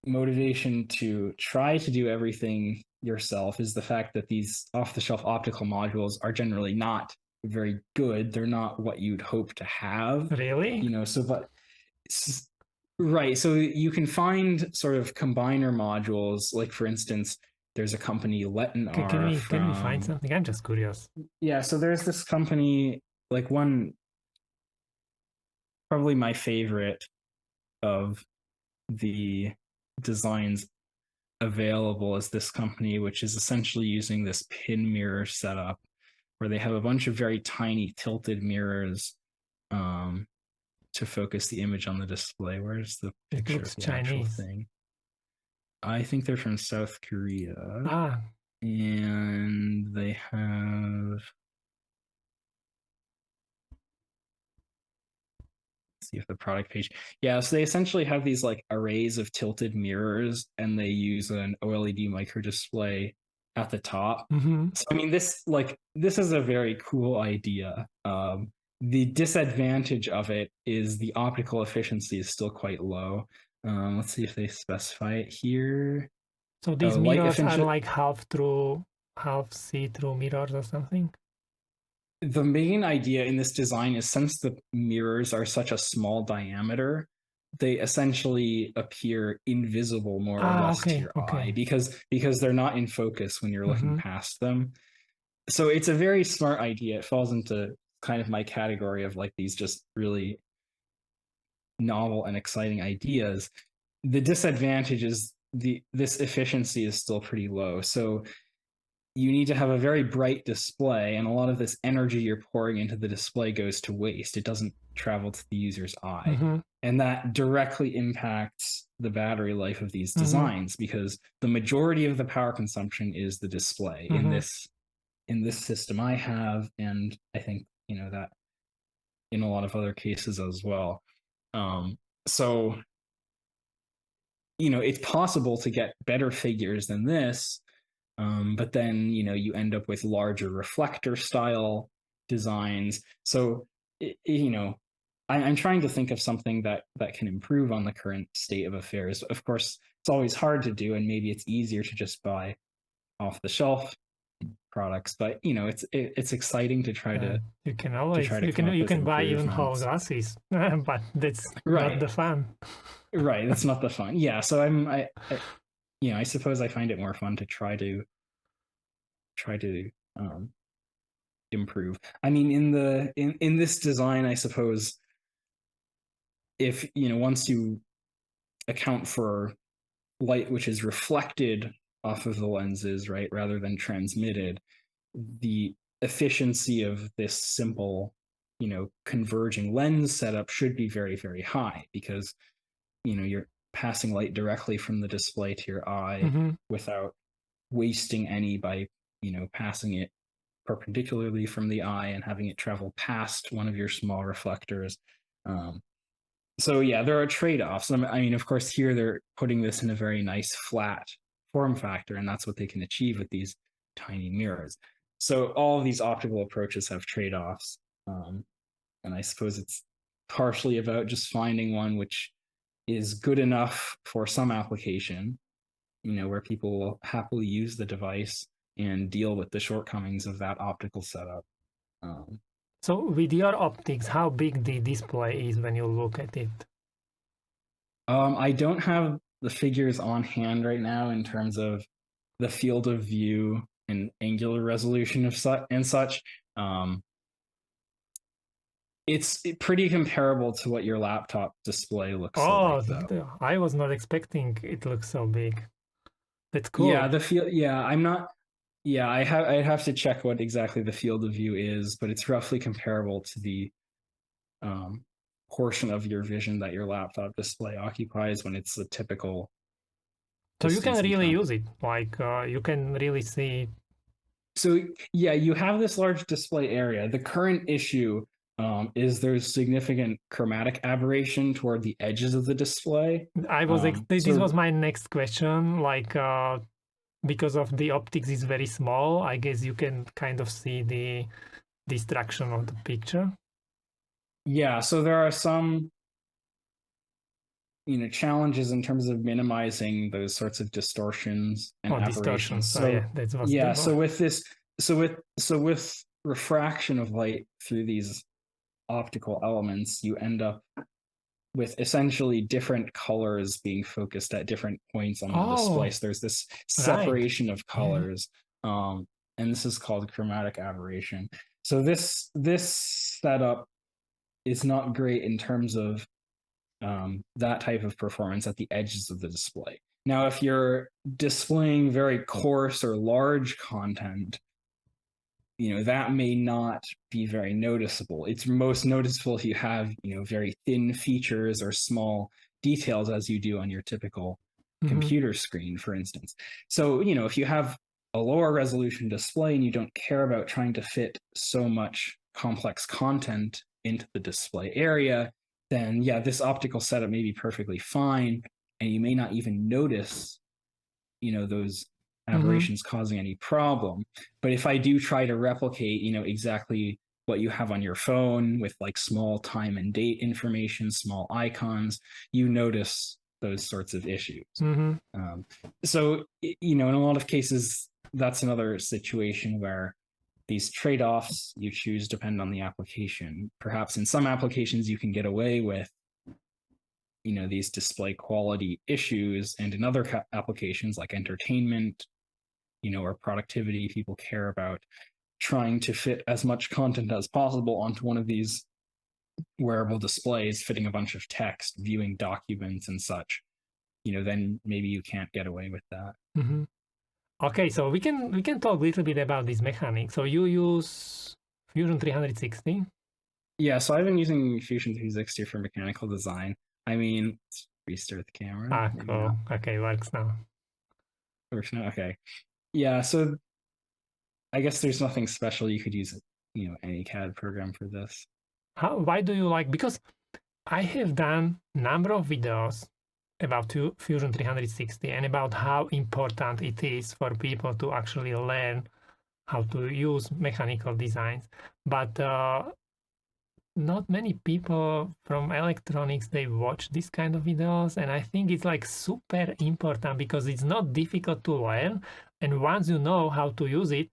motivation to try to do everything yourself is the fact that these off-the-shelf optical modules are generally not very good. They're not what you'd hope to have. Really? Right. So you can find sort of combiner modules, like for instance, there's a company Letinar Can we find from something? I'm just curious. yeah. So there's this company, like one probably my favorite of the designs available is this company, which is essentially using this pin mirror setup where they have a bunch of very tiny tilted mirrors to focus the image on the display. Where's the It picture of looks the actual Chinese. thing? I think they're from South Korea. Ah, And they have, see if the product page. Yeah, so they essentially have these like arrays of tilted mirrors, and they use an OLED micro display at the top. So I mean, this is a very cool idea. The disadvantage of it is the optical efficiency is still quite low. Let's see if they specify it here. so these Light mirrors are efficiency. like half see-through mirrors or something? The main idea in this design is, since the mirrors are such a small diameter, they essentially appear invisible more or less to Okay, your eye okay. because they're not in focus when you're looking Mm-hmm. past them. So it's a very smart idea. It falls into kind of my category of like these just really novel and exciting ideas. The disadvantage is this efficiency is still pretty low. So you need to have a very bright display, and a lot of this energy you're pouring into the display goes to waste. It doesn't travel to the user's eye. Mm-hmm. And that directly impacts the battery life of these Mm-hmm. designs, because the majority of the power consumption is the display Mm-hmm. in this system I have, and I think that in a lot of other cases as well. So it's possible to get better figures than this, but then you end up with larger reflector style designs. So I'm trying to think of something that can improve on the current state of affairs. Of course, it's always hard to do, and maybe it's easier to just buy off the shelf products. But it's exciting to try to You can to always try to come up you with can buy even whole improvements. glasses, but that's not Right, the fun. right. That's not the fun. Yeah. So I suppose I find it more fun to try to um, improve. I mean, in this design, I suppose, if once you account for light which is reflected off of the lenses, right, rather than transmitted, the efficiency of this simple converging lens setup should be very, very high, because you're passing light directly from the display to your eye Mm-hmm. without wasting any by passing it perpendicularly from the eye and having it travel past one of your small reflectors. So yeah, there are trade-offs. I mean, of course, here they're putting this in a very nice flat form factor, and that's what they can achieve with these tiny mirrors. So all of these optical approaches have trade-offs, and I suppose it's partially about just finding one which is good enough for some application, where people will happily use the device and deal with the shortcomings of that optical setup. Um, So with your optics, how big the display is when you look at it? I don't have the figures on hand right now in terms of the field of view and angular resolution of such. It's pretty comparable to what your laptop display looks like, Oh, though. I was not expecting it looks so big. That's Yeah, cool. the field. Yeah, I'm not. Yeah, I'd have to check what exactly the field of view is, but it's roughly comparable to the um, portion of your vision that your laptop display occupies when it's a typical So you can distance in really front. use it. Like you can really see. So yeah, you have this large display area. The current issue is there's significant chromatic aberration toward the edges of the display. This So was my next question. Like because of the optics is very small, I guess you can kind of see the distraction of the picture. yeah, so there are some challenges in terms of minimizing those sorts of distortions and Or distortion. aberrations. So yeah, So that was the yeah, so with refraction of light through these optical elements, you end up with essentially different colors being focused at different points on the display. Oh, So there's this right. separation of Yeah. colors, and this is called chromatic aberration. So this setup is not great in terms of that type of performance at the edges of the display. Now, if you're displaying very coarse or large content, that may not be very noticeable. It's most noticeable if you have very thin features or small details, as you do on your typical Mm-hmm. computer screen, for instance. So if you have a lower resolution display and you don't care about trying to fit so much complex content into the display area, then yeah, this optical setup may be perfectly fine, and you may not even notice those Mm-hmm. aberrations causing any problem. But if I do try to replicate exactly what you have on your phone with like small time and date information, small icons, you notice those sorts of issues. Mm-hmm. um, so in a lot of cases, that's another situation where these trade-offs you choose depend on the application. Perhaps in some applications you can get away with these display quality issues, and in other applications like entertainment or productivity, people care about trying to fit as much content as possible onto one of these wearable displays, fitting a bunch of text, viewing documents and such. Then maybe you can't get away with that. Mm-hmm. Okay, so we can talk a little bit about this mechanic. So you use Fusion 360. Yeah, so I've been using Fusion 360 for mechanical design. I mean, let's restart the camera. Ah, Maybe cool. now. Okay, works now. Works now. Okay. Yeah, so I guess there's nothing special. You could use any CAD program for this. Why do you like? Because I have done number of videos about Fusion 360 and about how important it is for people to actually learn how to use mechanical designs. But not many people from electronics they watch this kind of videos, and I think it's like super important because it's not difficult to learn, and once you know how to use it,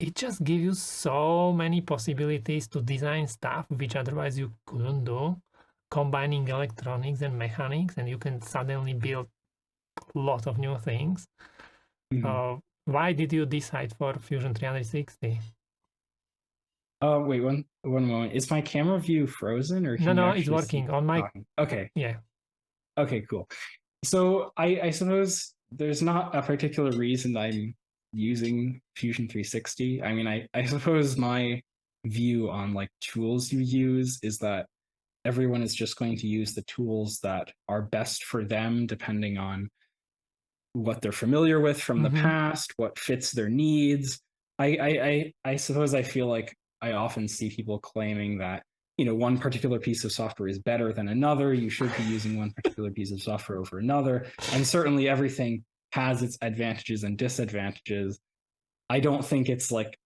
it just gives you so many possibilities to design stuff which otherwise you couldn't do, combining electronics and mechanics, and you can suddenly build a lot of new things. Mhm. Why did you decide for Fusion 360? Oh, wait, one moment. Is my camera view frozen, or No, can you no, it's actually see working on my. talking? Okay. Yeah. Okay, cool. So I suppose there's not a particular reason I'm using Fusion 360. I mean, I suppose my view on like tools you use is that everyone is just going to use the tools that are best for them, depending on what they're familiar with from the Mm-hmm. past, what fits their needs. I suppose I feel like I often see people claiming that one particular piece of software is better than another. You should be using one particular piece of software over another, and certainly everything has its advantages and disadvantages. I don't think it's like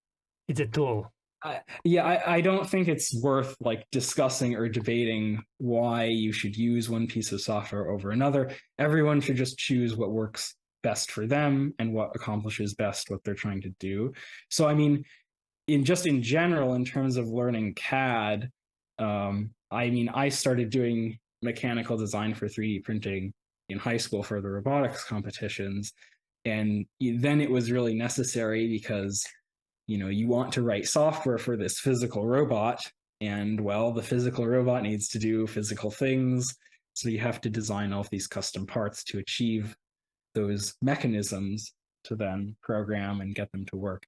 It's a tool. I don't think it's worth like discussing or debating why you should use one piece of software over another. Everyone should just choose what works best for them and what accomplishes best what they're trying to do. So, I mean, in general, in terms of learning CAD, I mean, I started doing mechanical design for 3D printing in high school for the robotics competitions. And then it was really necessary because, you want to write software for this physical robot. And well, the physical robot needs to do physical things. So you have to design all of these custom parts to achieve those mechanisms to then program and get them to work.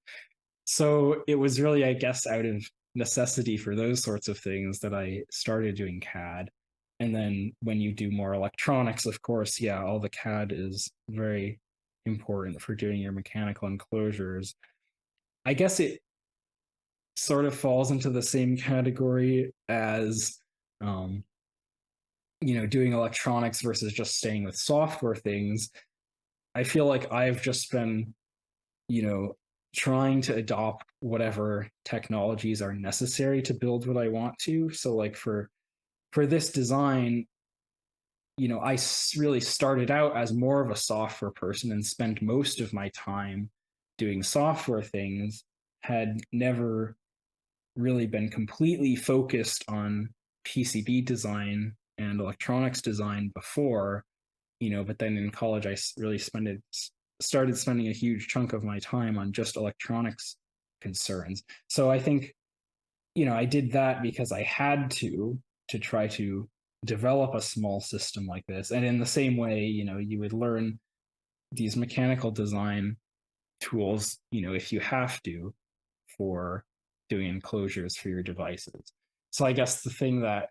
So it was really, I guess, out of necessity for those sorts of things that I started doing CAD. And then when you do more electronics, of course, yeah, all the CAD is very important for doing your mechanical enclosures. I guess it sort of falls into the same category as doing electronics versus just staying with software things. I feel like I've just been, trying to adopt whatever technologies are necessary to build what I want to. So like for this design, I really started out as more of a software person and spent most of my time doing software things, had never really been completely focused on PCB design and electronics design before, but then in college I really started spending a huge chunk of my time on just electronics concerns. So I think, I did that because I had to try to develop a small system like this. And in the same way, you would learn these mechanical design tools, if you have to, for doing enclosures for your devices. So I guess the thing that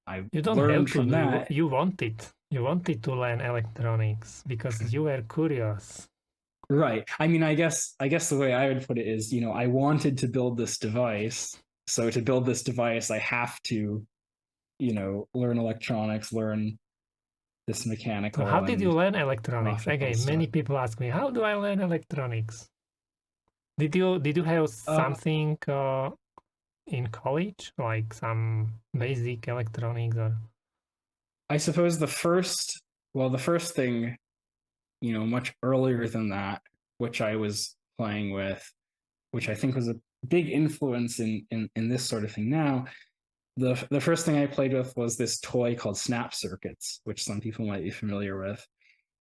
I You don't learned have to from do, that. you wanted. You wanted to learn electronics because you were curious. Right. I mean, I guess the way I would put it is, I wanted to build this device. So to build this device, I have to, learn electronics, learn this So how mechanical did you and learn electronics? optical Again, stuff. many people ask me, how do I learn electronics? Did you have Uh, something in college, like some basic electronics or? I suppose the first thing, much earlier than that, which I was playing with, which I think was a big influence in this sort of thing now. The first thing I played with was this toy called Snap Circuits, which some people might be familiar with,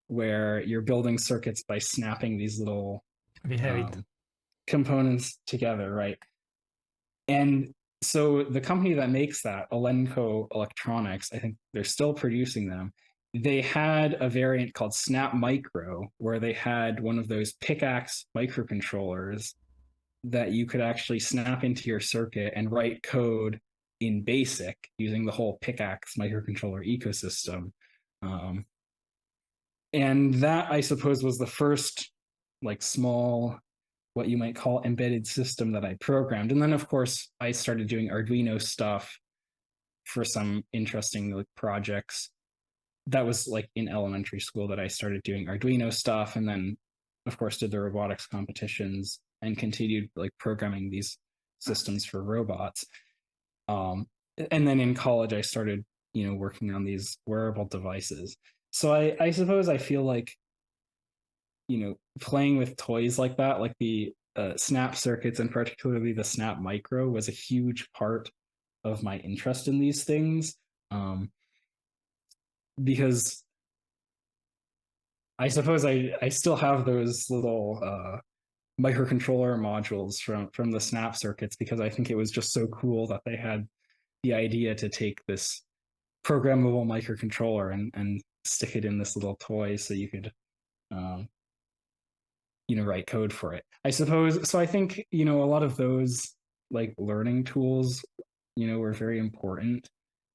where you're building circuits by snapping these little We have it. um, components together, right? And so the company that makes that, Elenco Electronics, I think they're still producing them. They had a variant called Snap Micro, where they had one of those pickaxe microcontrollers that you could actually snap into your circuit and write code in BASIC using the whole pickaxe microcontroller ecosystem. Um, and that, I suppose, was the first like small, what you might call embedded system that I programmed. And then, of course, I started doing Arduino stuff for some interesting like projects. That was like in elementary school that I started doing Arduino stuff, and then, of course, did the robotics competitions and continued like programming these systems for robots. Um, and then in college, I started, working on these wearable devices. So I suppose I feel like, playing with toys like that, like the snap circuits and particularly the snap micro, was a huge part of my interest in these things. Because I suppose I still have those little microcontroller modules from the snap circuits because I think it was just so cool that they had the idea to take this programmable microcontroller and stick it in this little toy so you could um, write code for it. I suppose so. I think a lot of those like learning tools were very important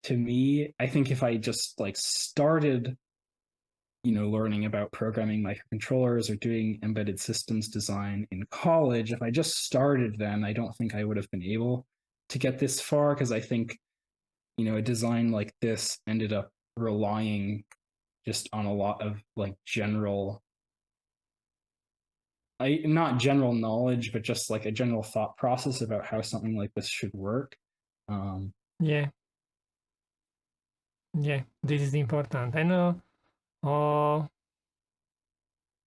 to me. I think if I just like started learning about programming microcontrollers or doing embedded systems design in college, if I just started then, I don't think I would have been able to get this far because I think, a design like this ended up relying just on a lot of like not general knowledge, but just like a general thought process about how something like this should work. Um, Yeah, yeah, this is important. I know,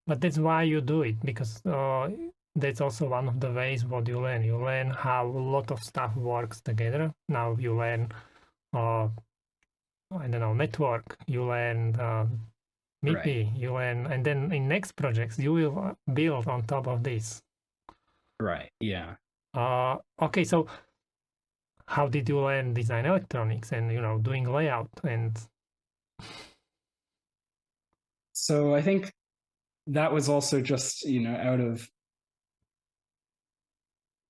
but that's why you do it because that's also one of the ways what you learn. You learn how a lot of stuff works together. Now you learn, I don't know, network. You learn Maybe you learn, and then in next projects you will build on top of this. Right. Yeah. Okay, so how did you learn design electronics and doing layout and? So I think that was also just out of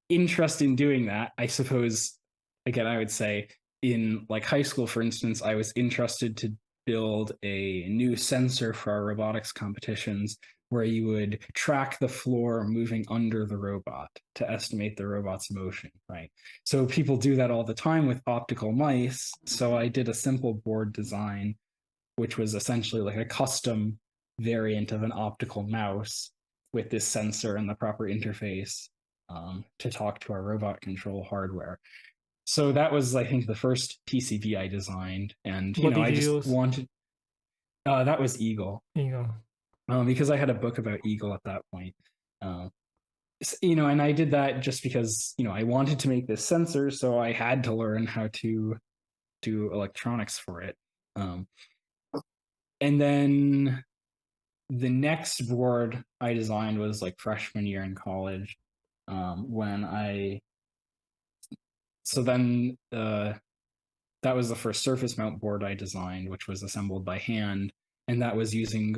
interest in doing that. I suppose again I would say in like high school, for instance, I was interested to build a new sensor for our robotics competitions where you would track the floor moving under the robot to estimate the robot's motion, right? So people do that all the time with optical mice. So I did a simple board design, which was essentially like a custom variant of an optical mouse with this sensor and the proper interface to talk to our robot control hardware. So that was, I think, the first PCB I designed, and What did I you just use? wanted. That was Eagle, because I had a book about Eagle at that point. And I did that just because I wanted to make this sensor, so I had to learn how to do electronics for it. And then the next board I designed was like freshman year in college, when I. So then that was the first surface mount board I designed, which was assembled by hand, and that was using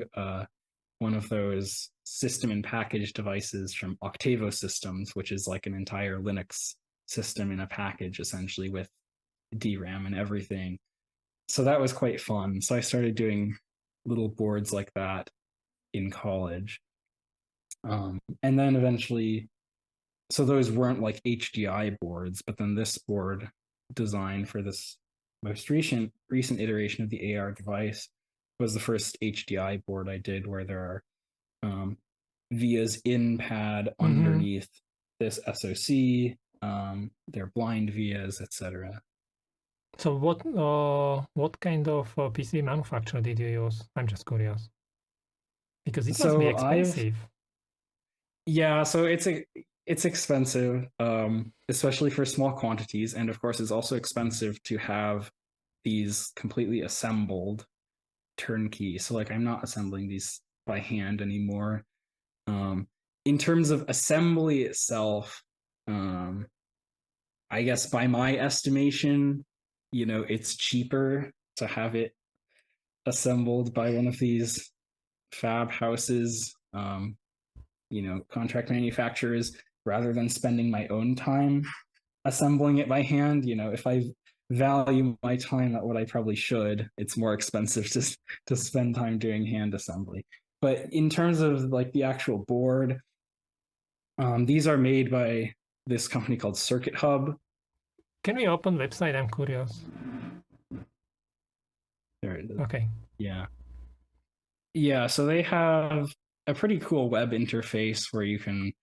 one of those system and package devices from Octavo Systems, which is like an entire Linux system in a package, essentially, with DRAM and everything. So that was quite fun. So I started doing little boards like that in college. And then eventually, so those weren't like HDI boards, but then this board design for this most recent iteration of the AR device was the first HDI board I did, where there are vias in pad underneath this SoC. They're blind vias, etc. So what kind of PC manufacturer did you use? I'm just curious because it must be So I've expensive. Yeah, so it's expensive, especially for small quantities, and of course, it's also expensive to have these completely assembled turnkey. So like, I'm not assembling these by hand anymore. Um, in terms of assembly itself, um, I guess by my estimation, it's cheaper to have it assembled by one of these fab houses. Contract manufacturers, rather than spending my own time assembling it by hand. If I value my time at what I probably should, it's more expensive to spend time doing hand assembly. But in terms of like the actual board, these are made by this company called Circuit Hub. Can we open website? I'm curious. There it is. Okay. Yeah, so they have a pretty cool web interface where you can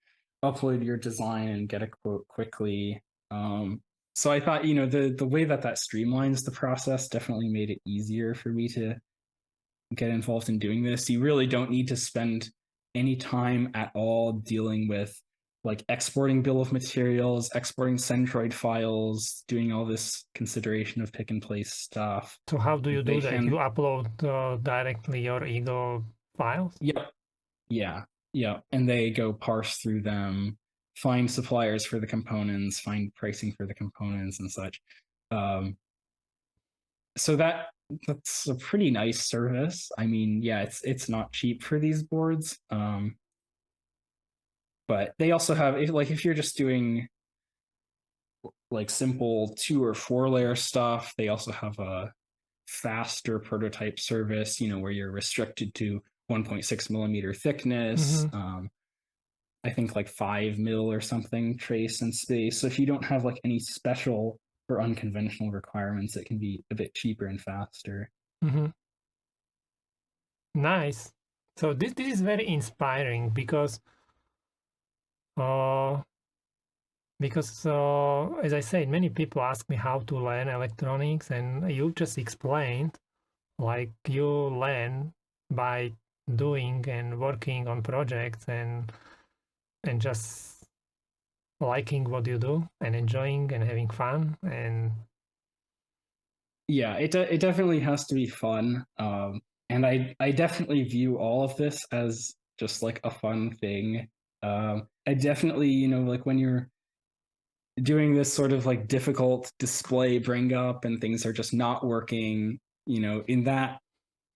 upload your design and get a quote quickly. So I thought, the way that streamlines the process definitely made it easier for me to get involved in doing this. You really don't need to spend any time at all dealing with like exporting bill of materials, exporting Centroid files, doing all this consideration of pick and place stuff. So how do you They do that? You hand upload directly your Eagle files? Yep. Yeah. Yeah. And they go parse through them, find suppliers for the components, find pricing for the components and such. Um, so that's a pretty nice service. I mean, yeah, it's not cheap for these boards. But they also have, if you're just doing like simple 2 or 4 layer stuff, they also have a faster prototype service, where you're restricted to 1.6 millimeter thickness. I think like 5 mil or something trace and space. So if you don't have like any special or unconventional requirements, it can be a bit cheaper and faster. Nice. So this is very inspiring because uh, as I said, many people ask me how to learn electronics, and you just explained like you learn by doing and working on projects and just liking what you do and enjoying and having fun. And Yeah, it definitely has to be fun. And and I definitely view all of this as just like a fun thing. I definitely, like when you're doing this sort of like difficult display bring up and things are just not working, in that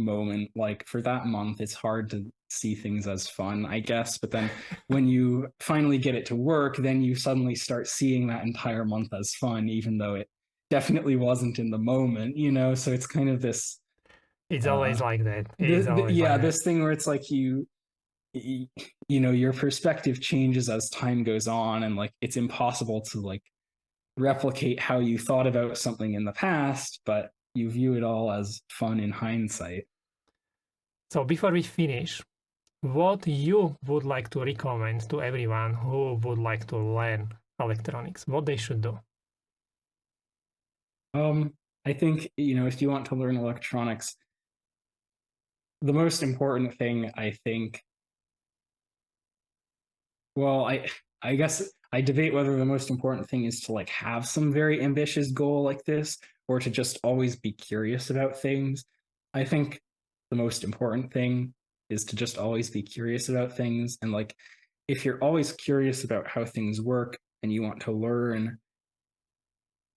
moment, like for that month, it's hard to see things as fun, I guess. But then when you finally get it to work, then you suddenly start seeing that entire month as fun, even though it definitely wasn't in the moment, So it's kind of this, It's uh, always like that. It's always yeah, like that. this thing where it's like your perspective changes as time goes on, and like it's impossible to like replicate how you thought about something in the past, but you view it all as fun in hindsight. So before we finish, what you would like to recommend to everyone who would like to learn electronics, what they should do? I think, if you want to learn electronics, the most important thing, I think, well, I guess I debate whether the most important thing is to like have some very ambitious goal like this or to just always be curious about things. I think the most important thing is to just always be curious about things, and like if you're always curious about how things work and you want to learn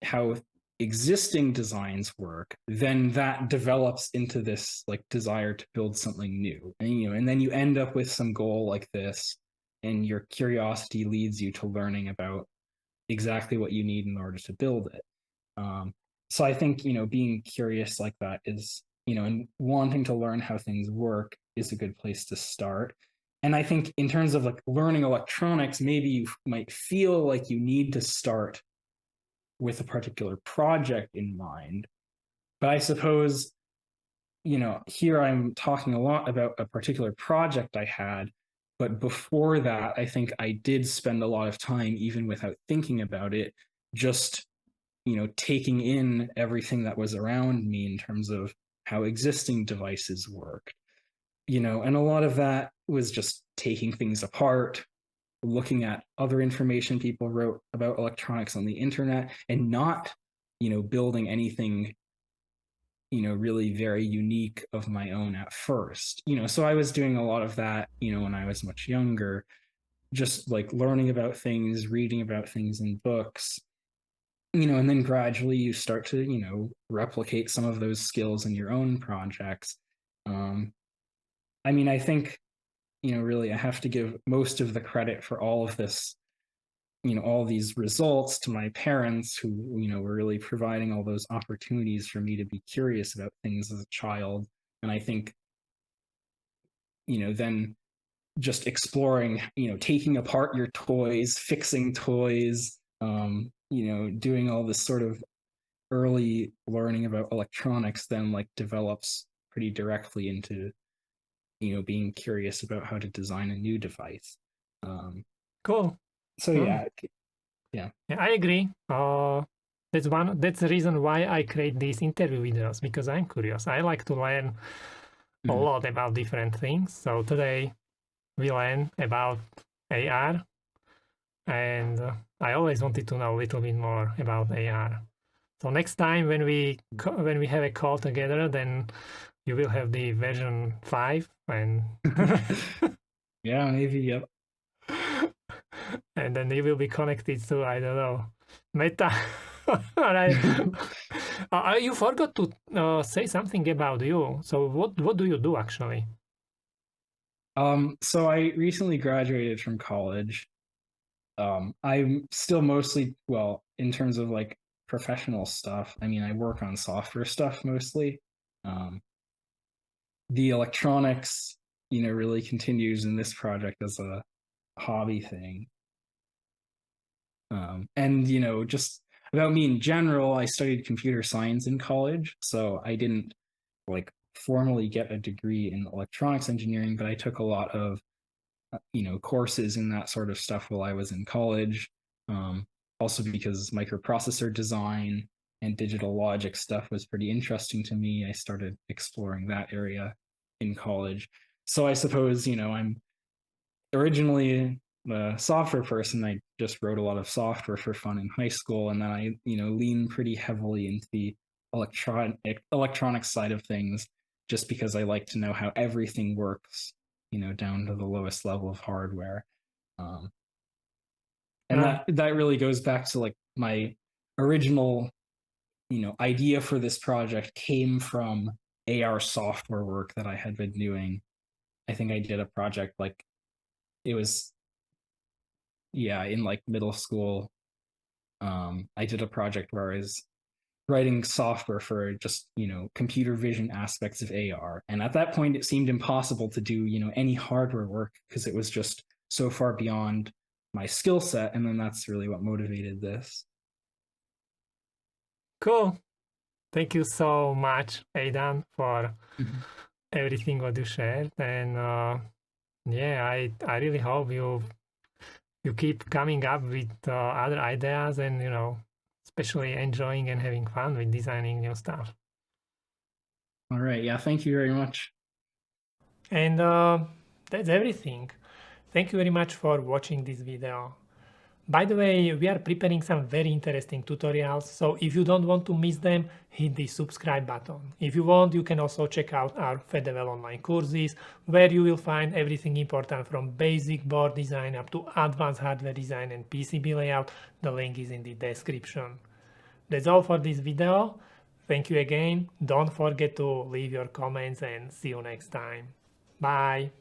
how existing designs work, then that develops into this like desire to build something new. And then you end up with some goal like this, and your curiosity leads you to learning about exactly what you need in order to build it. So I think, being curious like that is, and wanting to learn how things work is a good place to start. And I think in terms of like learning electronics, maybe you might feel like you need to start with a particular project in mind. But I suppose, here I'm talking a lot about a particular project I had. But before that, I think I did spend a lot of time, even without thinking about it, just, taking in everything that was around me in terms of how existing devices work. And a lot of that was just taking things apart, looking at other information people wrote about electronics on the internet, and not, building anything, really very unique of my own at first. So I was doing a lot of that, when I was much younger, just like learning about things, reading about things in books, and then gradually you start to, replicate some of those skills in your own projects. Um, I think, really I have to give most of the credit for all of this, all these results to my parents who, were really providing all those opportunities for me to be curious about things as a child. And I think, then just exploring, taking apart your toys, fixing toys, doing all this sort of early learning about electronics then like develops pretty directly into, being curious about how to design a new device. Um, Cool. so Mm. yeah, yeah. Yeah, I agree. That's the reason why I create these interview videos, because I'm curious. I like to learn a Mhm. lot about different things. So today we learn about AR, and I always wanted to know a little bit more about AR. So next time when we have a call together, then you will have the version 5, and Yeah, maybe. Yep. and then you will be connected to, I don't know, Meta. Alright. You forgot to say something about you. So what do you do actually? So I recently graduated from college. I'm still mostly, well, in terms of like professional stuff, I work on software stuff mostly. Um, the electronics, really continues in this project as a hobby thing. And, just about me in general, I studied computer science in college. So I didn't like formally get a degree in electronics engineering, but I took a lot of courses in that sort of stuff while I was in college. Um, Also because microprocessor design and digital logic stuff was pretty interesting to me, I started exploring that area in college. So I suppose, I'm originally a software person. I just wrote a lot of software for fun in high school, and then I, lean pretty heavily into the electronic side of things just because I like to know how everything works, down to the lowest level of hardware. And that really goes back to like my original, idea for this project came from AR software work that I had been doing. I think I did a project like it was, yeah, in like middle school. I did a project where I was writing software for just, computer vision aspects of AR. And at that point, it seemed impossible to do, any hardware work because it was just so far beyond my skill set. And then that's really what motivated this. Cool. Thank you so much, Aedan, for Mhm. everything what you shared. And yeah, I really hope you keep coming up with other ideas and especially enjoying and having fun with designing new stuff. All right. Yeah. Thank you very much. And that's everything. Thank you very much for watching this video. By the way, we are preparing some very interesting tutorials, so if you don't want to miss them, hit the subscribe button. If you want, you can also check out our FedDevel online courses, where you will find everything important from basic board design up to advanced hardware design and PCB layout. The link is in the description. That's all for this video. Thank you again. Don't forget to leave your comments and see you next time. Bye.